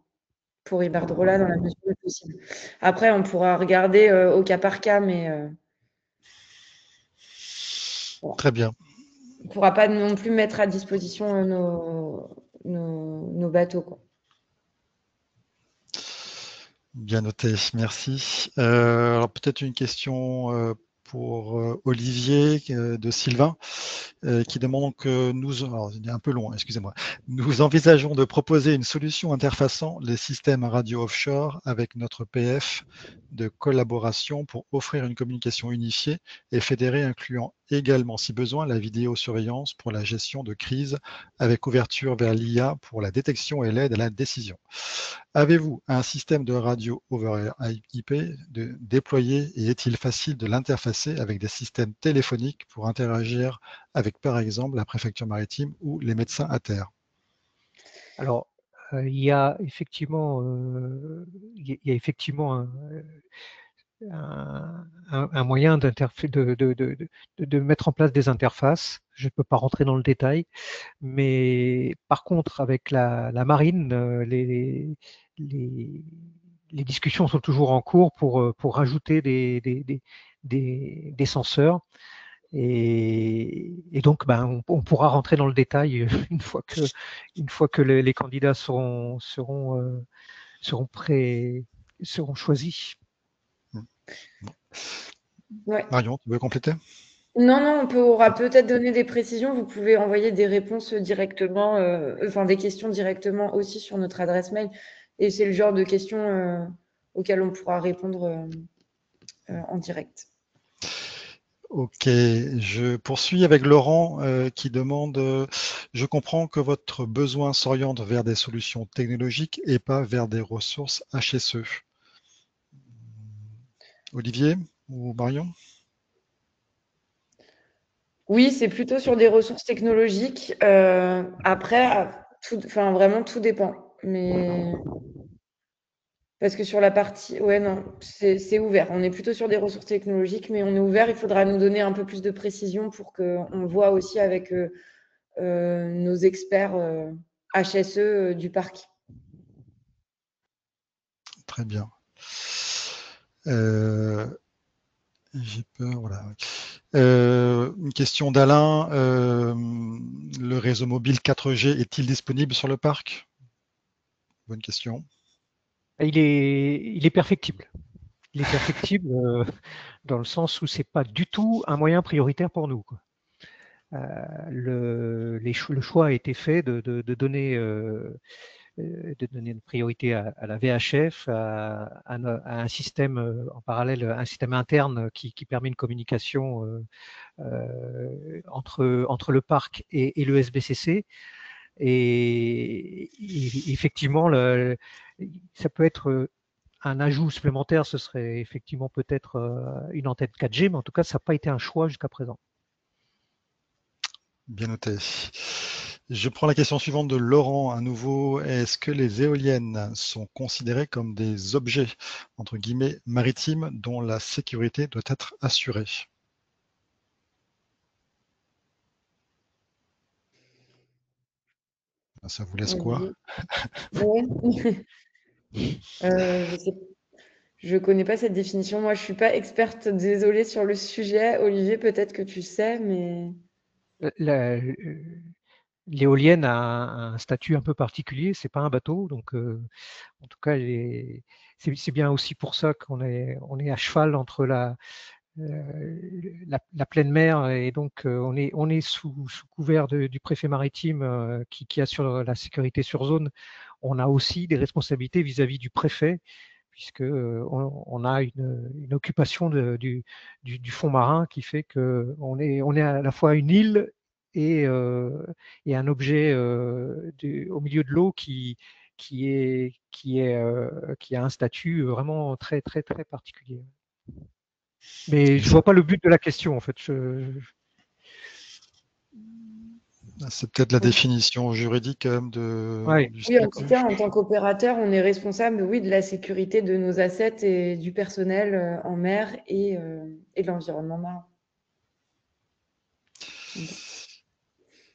pour Iberdrola dans la mesure du possible. Après, on pourra regarder au cas par cas, mais voilà. Très bien, On ne pourra pas non plus mettre à disposition nos bateaux, quoi. bien noté, merci. Alors peut-être une question pour Olivier de Sylvain. Qui demande que nous, alors il est un peu long, excusez-moi, nous envisageons de proposer une solution interfaçant les systèmes radio offshore avec notre PF de collaboration pour offrir une communication unifiée et fédérée incluant également, si besoin, la vidéosurveillance pour la gestion de crise avec ouverture vers l'IA pour la détection et l'aide à la décision. Avez-vous un système de radio over IP déployé et est-il facile de l'interfacer avec des systèmes téléphoniques pour interagir avec, par exemple, la préfecture maritime ou les médecins à terre? Alors, il y a effectivement, il y a effectivement un moyen de mettre en place des interfaces. Je ne peux pas rentrer dans le détail, mais par contre, avec la marine, les, les discussions sont toujours en cours pour rajouter des senseurs. Et donc, ben, on pourra rentrer dans le détail une fois que les candidats seront prêts, seront choisis. Ouais. Marion, tu veux compléter? Non, non, on pourra peut-être donner des précisions. Vous pouvez envoyer des réponses directement, enfin des questions directement aussi sur notre adresse mail. Et c'est le genre de questions auxquelles on pourra répondre en direct. Ok, je poursuis avec Laurent qui demande, je comprends que votre besoin s'oriente vers des solutions technologiques et pas vers des ressources HSE. Olivier ou Marion? Oui, c'est plutôt sur des ressources technologiques. Après, enfin, vraiment, tout dépend. Mais parce que sur la partie, ouais, non, c'est ouvert. On est plutôt sur des ressources technologiques, mais on est ouvert. Il faudra nous donner un peu plus de précision pour qu'on voit aussi avec nos experts HSE du parc. Très bien. J'ai peur, voilà. Une question d'Alain. Le réseau mobile 4G est-il disponible sur le parc? Bonne question. Il est perfectible. Il est perfectible dans le sens où c'est pas du tout un moyen prioritaire pour nous, quoi. Le choix a été fait de donner une priorité à la VHF, à un système en parallèle, un système interne qui permet une communication entre le parc et le SBCC. Et effectivement, ça peut être un ajout supplémentaire, ce serait effectivement peut-être une antenne 4G, mais en tout cas, ça n'a pas été un choix jusqu'à présent. Bien noté. Je prends la question suivante de Laurent à nouveau. Est-ce que les éoliennes sont considérées comme des objets, entre guillemets, maritimes dont la sécurité doit être assurée? Ça vous laisse quoi? Ouais. Je ne connais pas cette définition. Moi, je ne suis pas experte, désolée, sur le sujet. Olivier, peut-être que tu sais, mais… L'éolienne a un statut un peu particulier, c'est pas un bateau, donc en tout cas, c'est bien aussi pour ça qu'on est à cheval entre la pleine mer et donc on est sous couvert du préfet maritime qui assure la sécurité sur zone. On a aussi des responsabilités vis-à-vis du préfet puisque on a une occupation du fond marin qui fait que on est à la fois une île et un objet au milieu de l'eau qui a un statut vraiment très très très particulier. Mais je vois pas le but de la question en fait. C'est peut-être la définition juridique quand même Ouais. du Oui, en tout statut. cas, en tant qu'opérateur, on est responsable, oui, de la sécurité de nos assets et du personnel en mer et de l'environnement marin.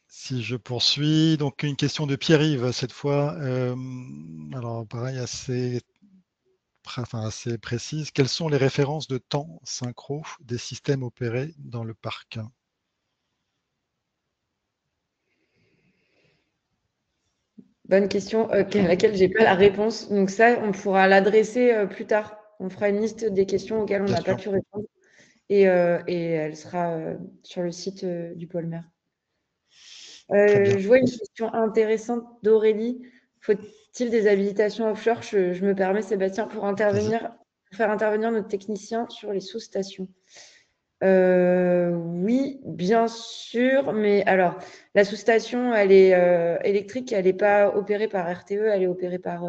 Si je poursuis, donc une question de Pierre-Yves cette fois. Alors pareil, assez précise. Quelles sont les références de temps synchro des systèmes opérés dans le parc? Bonne question, à laquelle j'ai pas la réponse. Donc ça, on pourra l'adresser plus tard. On fera une liste des questions auxquelles on Bien n'a pas sûr. pu répondre et elle sera sur le site du pôle mer. Très bien. Je vois une question intéressante d'Aurélie. Faut-il des habilitations offshore? Je me permets, Sébastien, pour faire intervenir notre technicien sur les sous-stations. Oui, bien sûr, mais alors la sous-station, elle est électrique, elle n'est pas opérée par RTE, elle est opérée par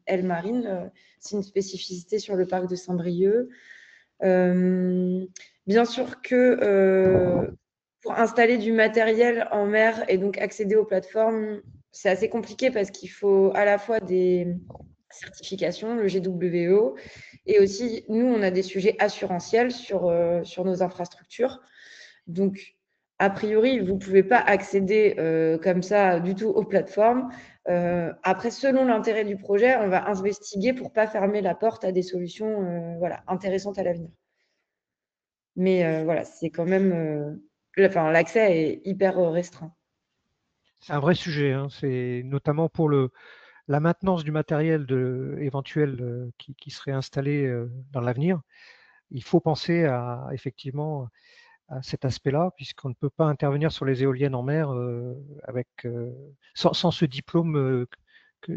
Elle Marine. C'est une spécificité sur le parc de Saint-Brieuc. Bien sûr que pour installer du matériel en mer et donc accéder aux plateformes, c'est assez compliqué parce qu'il faut à la fois des certifications, le GWO, et aussi, nous, on a des sujets assurantiels sur nos infrastructures. Donc, a priori, vous ne pouvez pas accéder comme ça du tout aux plateformes. Après, selon l'intérêt du projet, on va investiguer pour ne pas fermer la porte à des solutions intéressantes à l'avenir. Mais voilà, c'est quand même… l'accès est hyper restreint. C'est un vrai sujet, hein. C'est notamment pour la maintenance du matériel éventuel qui serait installé dans l'avenir. Il faut penser effectivement à cet aspect-là, puisqu'on ne peut pas intervenir sur les éoliennes en mer sans ce diplôme,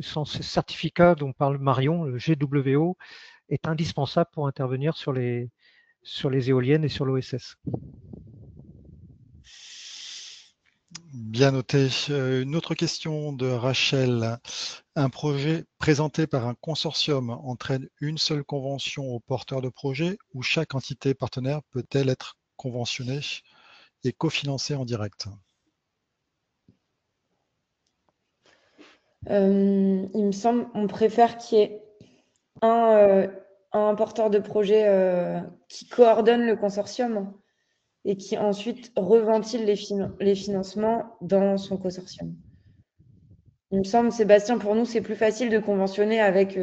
sans ce certificat dont parle Marion, le GWO, est indispensable pour intervenir sur les éoliennes et sur l'OSS. Bien noté. Une autre question de Rachel. Un projet présenté par un consortium entraîne une seule convention au porteur de projet ou chaque entité partenaire peut-elle être conventionnée et cofinancée en direct? Il me semble on préfère qu'il y ait un porteur de projet qui coordonne le consortium et qui ensuite reventile les financements dans son consortium. Il me semble, Sébastien, pour nous, c'est plus facile de conventionner avec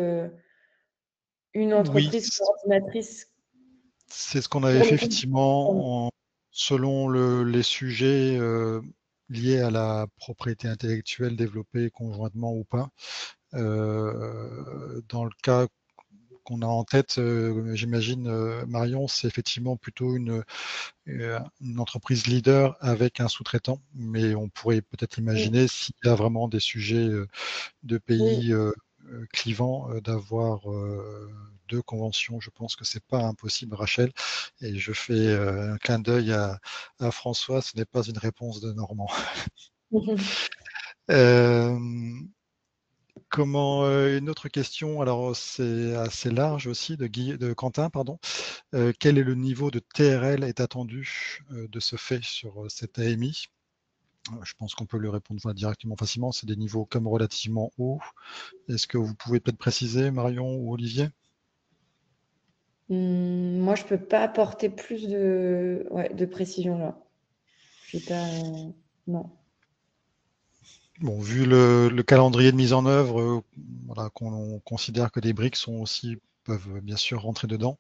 une Oui, entreprise coordinatrice c'est ce qu'on avait pour fait le compte. effectivement selon les sujets liés à la propriété intellectuelle développée conjointement ou pas. Dans le cas qu'on a en tête, j'imagine, Marion, c'est effectivement plutôt une entreprise leader avec un sous-traitant, mais on pourrait peut-être Oui, imaginer s'il y a vraiment des sujets de oui. pays clivants d'avoir deux conventions. Je pense que c'est pas impossible, Rachel. Et je fais un clin d'œil à François. Ce n'est pas une réponse de Normand. Euh, une autre question, alors c'est assez large aussi, de Quentin, pardon. Quel est le niveau de TRL est attendu de ce fait sur cette AMI? Je pense qu'on peut lui répondre directement facilement. C'est des niveaux comme relativement hauts. Est-ce que vous pouvez peut-être préciser, Marion ou Olivier? Moi, je peux pas apporter plus de précision là. J'ai pas. Non. Bon, vu le calendrier de mise en œuvre, voilà, qu'on considère que les briques peuvent bien sûr rentrer dedans.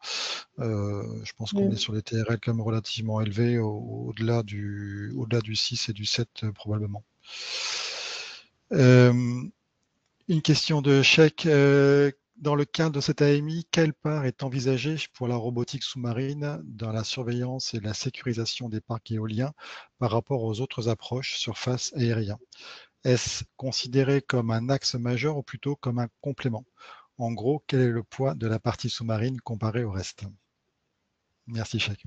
Je pense qu'on est sur des TRL quand même relativement élevés, au-delà du 6 et du 7 probablement. Une question de Chèque. Dans le cadre de cette AMI, quelle part est envisagée pour la robotique sous-marine dans la surveillance et la sécurisation des parcs éoliens par rapport aux autres approches surface aérien? Est-ce considéré comme un axe majeur ou plutôt comme un complément? En gros, quel est le poids de la partie sous-marine comparé au reste? Merci, Chèque.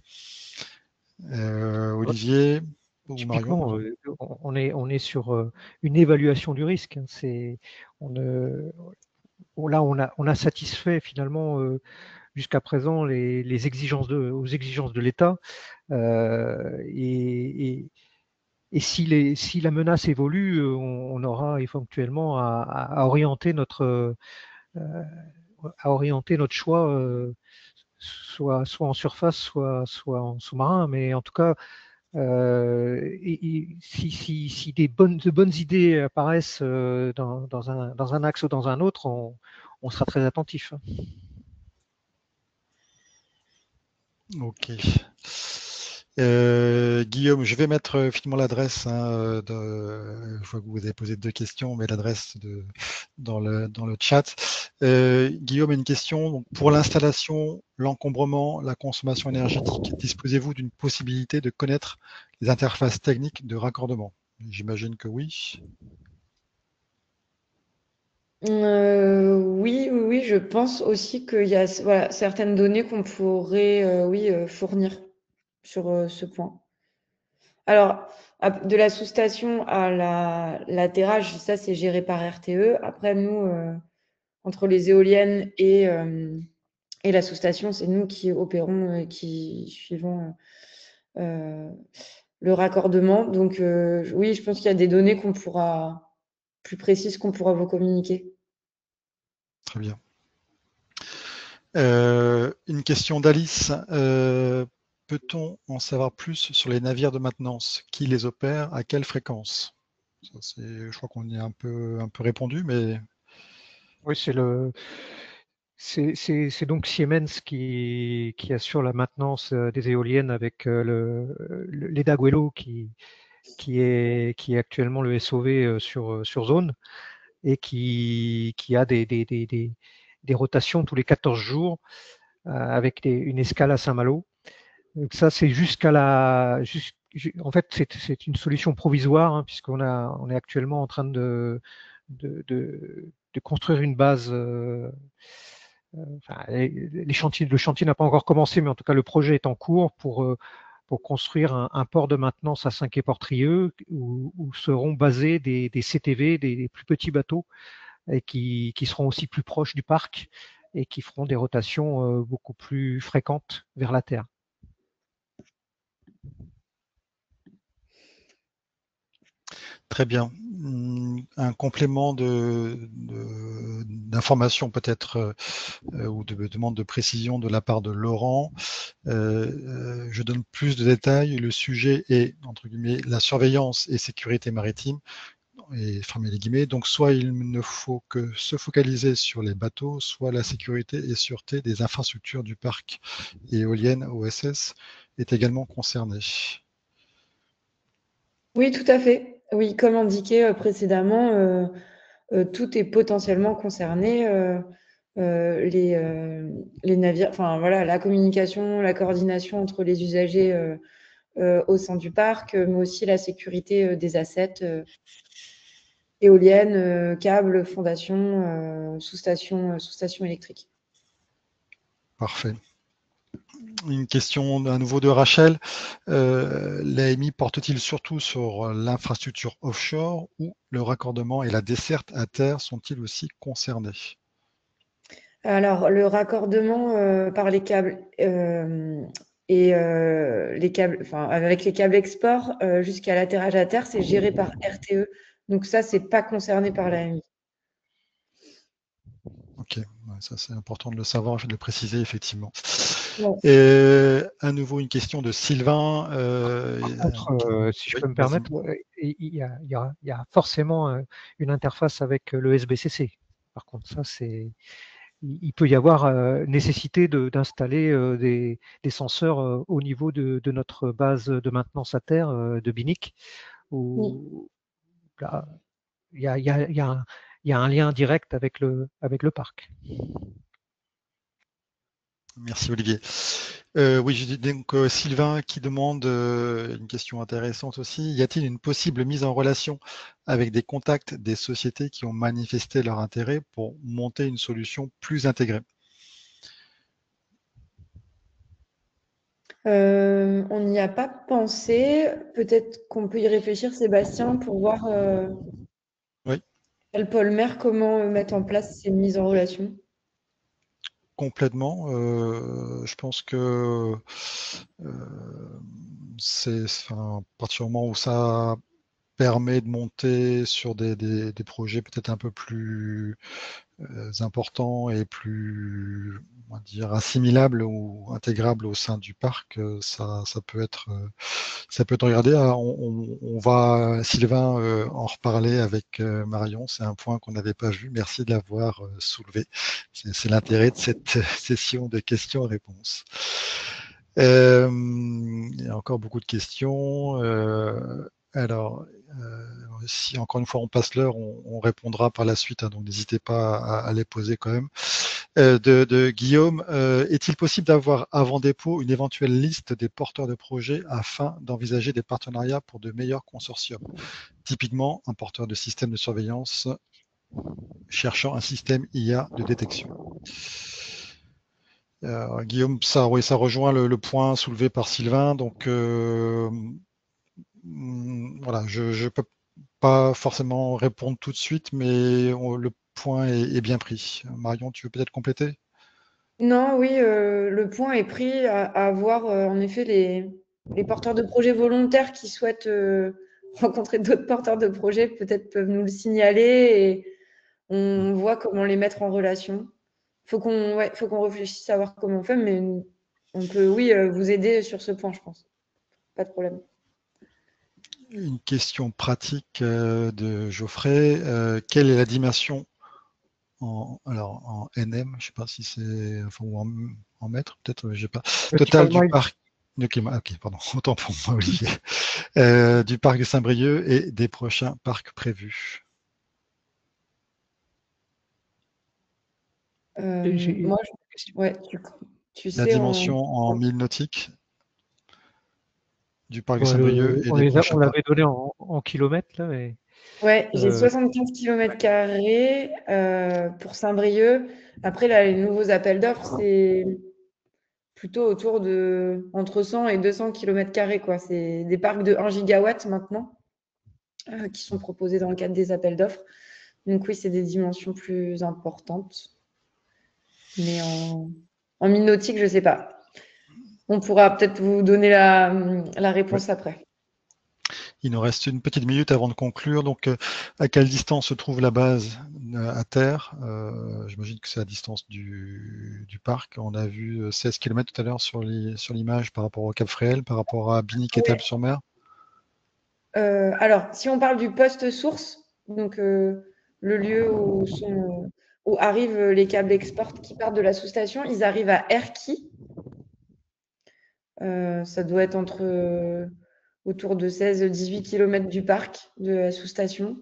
Olivier ou Marion? Typiquement, on est sur une évaluation du risque, hein. Là, on a satisfait finalement jusqu'à présent les exigences aux exigences de l'État. Et si la menace évolue, on aura éventuellement à orienter notre choix, soit en surface, soit en sous-marin. Mais en tout cas, si de bonnes idées apparaissent dans un axe ou dans un autre, on sera très attentif. Ok. Guillaume, je vais mettre finalement l'adresse. Je vois que vous avez posé deux questions, mais l'adresse dans le chat. Guillaume, une question. Donc, pour l'installation, l'encombrement, la consommation énergétique, disposez-vous d'une possibilité de connaître les interfaces techniques de raccordement? J'imagine que oui. Oui, oui, oui, je pense aussi qu'il y a voilà, certaines données qu'on pourrait oui, fournir sur ce point. Alors, de la sous-station à l'atterrage, ça c'est géré par RTE. Après, nous, entre les éoliennes et la sous-station, c'est nous qui opérons, qui suivons le raccordement. Donc, oui, je pense qu'il y a des données plus précises qu'on pourra vous communiquer. Très bien. Une question d'Alice. Peut-on en savoir plus sur les navires de maintenance? Qui les opère? À quelle fréquence? Je crois qu'on y a un peu répondu, mais Oui, c'est donc Siemens qui assure la maintenance des éoliennes avec l'Edaguelo qui est actuellement le SOV sur zone et qui a des rotations tous les 14 jours avec une escale à Saint-Malo. Donc ça, c'est en fait, c'est une solution provisoire, hein, on est actuellement en train de construire une base. Enfin, le chantier n'a pas encore commencé, mais en tout cas, le projet est en cours pour construire un port de maintenance à Saint-Quay-Portrieux où seront basés des CTV, des plus petits bateaux, et qui seront aussi plus proches du parc et qui feront des rotations beaucoup plus fréquentes vers la Terre. très bien. Un complément d'information peut-être ou de demande de précision de la part de Laurent. Je donne plus de détails. Le sujet est, entre guillemets, la surveillance et sécurité maritime. et fermer les guillemets. Donc, soit il ne faut que se focaliser sur les bateaux, soit la sécurité et sûreté des infrastructures du parc éolien OSS est également concernée. Oui, tout à fait. Oui, comme indiqué précédemment, tout est potentiellement concerné. Les navires, enfin voilà, la communication, la coordination entre les usagers au sein du parc, mais aussi la sécurité des assets éoliennes, câbles, fondations, sous-stations électriques. Parfait. Une question à nouveau de Rachel. L'AMI porte-t-il surtout sur l'infrastructure offshore ou le raccordement et la desserte à terre sont-ils aussi concernés? Alors, le raccordement par les câbles et les câbles, enfin, avec les câbles export jusqu'à l'atterrage à terre, c'est géré par RTE. Donc ça, c'est pas concerné par l'AMI. Ok, ça c'est important de le savoir, je vais le préciser effectivement. Ouais. Et à nouveau une question de Sylvain. Par contre, si je Oui, peux me vas-y. permettre, il y a forcément une interface avec le SBCC. Par contre, ça, il peut y avoir nécessité d'installer des senseurs au niveau de notre base de maintenance à terre de Binic, Oui. où là, il y a un lien direct avec le parc. Merci Olivier. Oui, j'ai donc Sylvain qui demande une question intéressante aussi. Y a-t-il une possible mise en relation avec des contacts des sociétés qui ont manifesté leur intérêt pour monter une solution plus intégrée? On n'y a pas pensé. Peut-être qu'on peut y réfléchir, Sébastien, pour voir Oui, Paul Maire comment mettre en place ces mises en relation. complètement. Je pense que c'est enfin, à partir du moment où ça permet de monter sur des projets peut-être un peu plus importants et plus, on va dire, assimilables ou intégrables au sein du parc, ça peut être regardé. Ah, on va, Sylvain, en reparler avec Marion. C'est un point qu'on n'avait pas vu. Merci de l'avoir soulevé. C'est l'intérêt de cette session de questions-réponses. Il y a encore beaucoup de questions. Alors, si encore une fois on passe l'heure, on répondra par la suite, hein, donc n'hésitez pas à les poser quand même. De Guillaume, est-il possible d'avoir avant dépôt une éventuelle liste des porteurs de projets afin d'envisager des partenariats pour de meilleurs consortiums? Typiquement, un porteur de système de surveillance cherchant un système IA de détection. Guillaume, ça, oui, ça rejoint le point soulevé par Sylvain. Donc, voilà, je ne peux pas forcément répondre tout de suite, mais le point est bien pris. Marion, tu veux peut-être compléter? Non, oui, le point est pris à voir en effet les porteurs de projets volontaires qui souhaitent rencontrer d'autres porteurs de projets, peut-être peuvent nous le signaler et on voit comment les mettre en relation. Faut qu'on réfléchisse à voir comment on fait, mais on peut, oui, vous aider sur ce point, je pense. Pas de problème. Une question pratique de Geoffrey. Quelle est la dimension en NM, je ne sais pas si c'est enfin, ou en mètres, peut-être, je sais pas. Total du parc. Ok, pardon, autant pour moi, Olivier. Du parc de Saint-Brieuc et des prochains parcs prévus. Moi, ouais, tu La sais, dimension en 1000 nautiques du parc de Bon, Saint-Brieuc et des prochains on parcs. l'avait donné en kilomètres, là, mais ouais, j'ai 75 km² pour Saint-Brieuc. Après, là, les nouveaux appels d'offres, c'est plutôt autour de entre 100 et 200 km², quoi. C'est des parcs de 1 gigawatt maintenant qui sont proposés dans le cadre des appels d'offres. Donc oui, c'est des dimensions plus importantes. Mais en mine nautique, je ne sais pas. On pourra peut-être vous donner la réponse après. Il nous reste une petite minute avant de conclure. Donc, à quelle distance se trouve la base à terre? J'imagine que c'est à distance du parc. On a vu 16 km tout à l'heure sur l'image par rapport au Cap Fréhel, par rapport à Binic et Table-sur-Mer. Alors, si on parle du poste source, donc le lieu où arrivent les câbles export qui partent de la sous-station. Ils arrivent à Erquy. Ça doit être autour de 16-18 km du parc de la sous-station.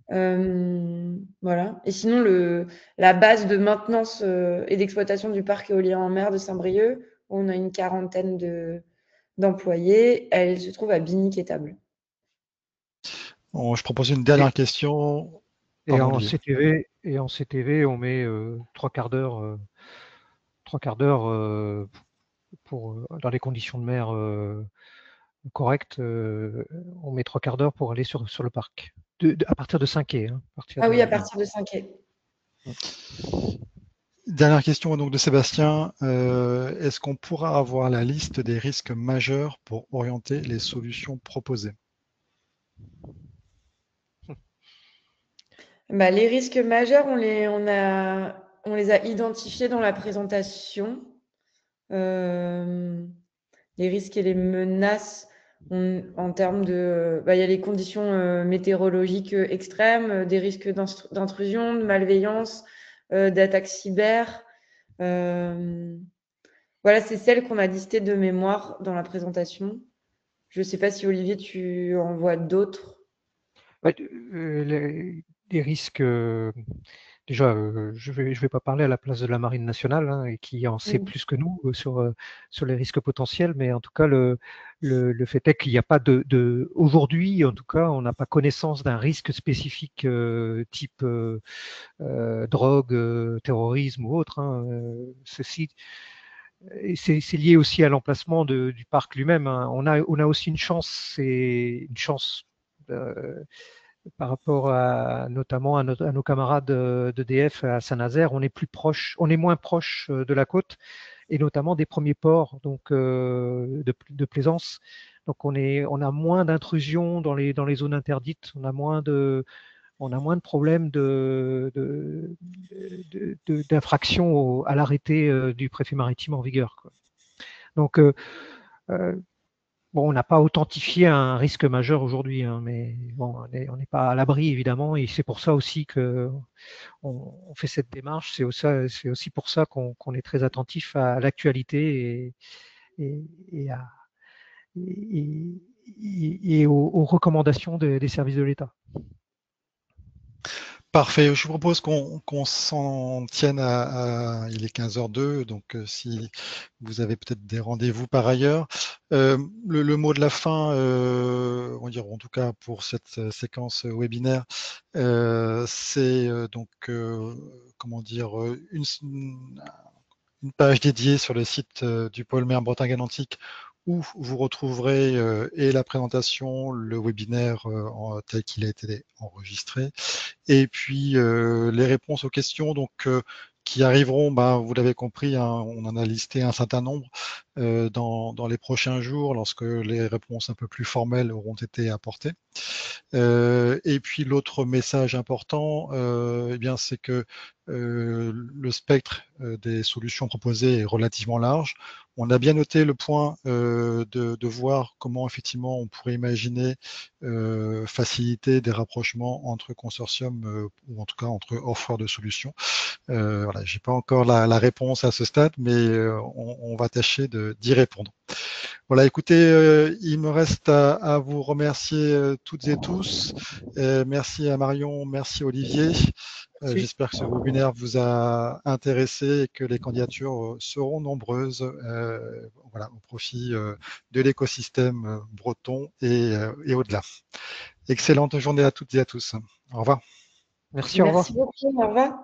Voilà. Et sinon, la base de maintenance et d'exploitation du parc éolien en mer de Saint-Brieuc, où on a une quarantaine d'employés, elle se trouve à Binic-Étable. Bon, je propose une dernière question. Et Pardon, en Olivier. CTV, on met trois quarts d'heure dans les conditions de mer correctes. On met trois quarts d'heure pour aller sur le parc. À partir de 5 quai. Hein, Ah oui, à partir de 5 quai. Dernière question donc de Sébastien. Est-ce qu'on pourra avoir la liste des risques majeurs pour orienter les solutions proposées? Bah, les risques majeurs, on les a identifiés dans la présentation. Les risques et les menaces en termes de... il y a les conditions météorologiques extrêmes, des risques d'intrusion, de malveillance, d'attaques cyber. Voilà, c'est celles qu'on a listées de mémoire dans la présentation. Je ne sais pas si Olivier, tu en vois d'autres. Les risques, déjà, je vais pas parler à la place de la Marine nationale, hein, et qui en sait plus que nous sur les risques potentiels, mais en tout cas, le fait est qu'il n'y a pas aujourd'hui, en tout cas, on n'a pas connaissance d'un risque spécifique type drogue, terrorisme ou autre. Hein, ceci, et c'est lié aussi à l'emplacement du parc lui-même. Hein. On a aussi une chance, c'est une chance. Par rapport notamment à nos camarades d'EDF à Saint-Nazaire, on est moins proche de la côte et notamment des premiers ports donc de plaisance. Donc on a moins d'intrusions dans les zones interdites, on a moins de problèmes d'infraction à l'arrêté du préfet maritime en vigueur, quoi. Donc bon, on n'a pas authentifié un risque majeur aujourd'hui, hein, mais bon, on n'est pas à l'abri évidemment, et c'est pour ça aussi que on fait cette démarche. C'est aussi pour ça qu'on est très attentif à l'actualité et, à, aux recommandations des services de l'État. Parfait. Je vous propose qu'on s'en tienne il est 15h02, donc si vous avez peut-être des rendez-vous par ailleurs. Le mot de la fin, on va dire en tout cas pour cette séquence webinaire, c'est donc comment dire une page dédiée sur le site du pôle mer Bretagne Atlantique où vous retrouverez et la présentation, le webinaire tel qu'il a été enregistré, et puis les réponses aux questions qui arriveront, vous l'avez compris, hein, on en a listé un certain nombre dans les prochains jours lorsque les réponses un peu plus formelles auront été apportées. Et puis l'autre message important, c'est que le spectre des solutions proposées est relativement large. On a bien noté le point de voir comment effectivement on pourrait imaginer faciliter des rapprochements entre consortiums ou en tout cas entre offreurs de solutions. Voilà, j'ai pas encore la réponse à ce stade, mais on va tâcher d'y répondre. Voilà, écoutez, il me reste à vous remercier toutes et tous. Merci à Marion, merci Olivier. J'espère que ce webinaire vous a intéressé et que les candidatures seront nombreuses voilà, au profit de l'écosystème breton et au-delà. Excellente journée à toutes et à tous. Au revoir. Merci, au revoir. Merci beaucoup, au revoir.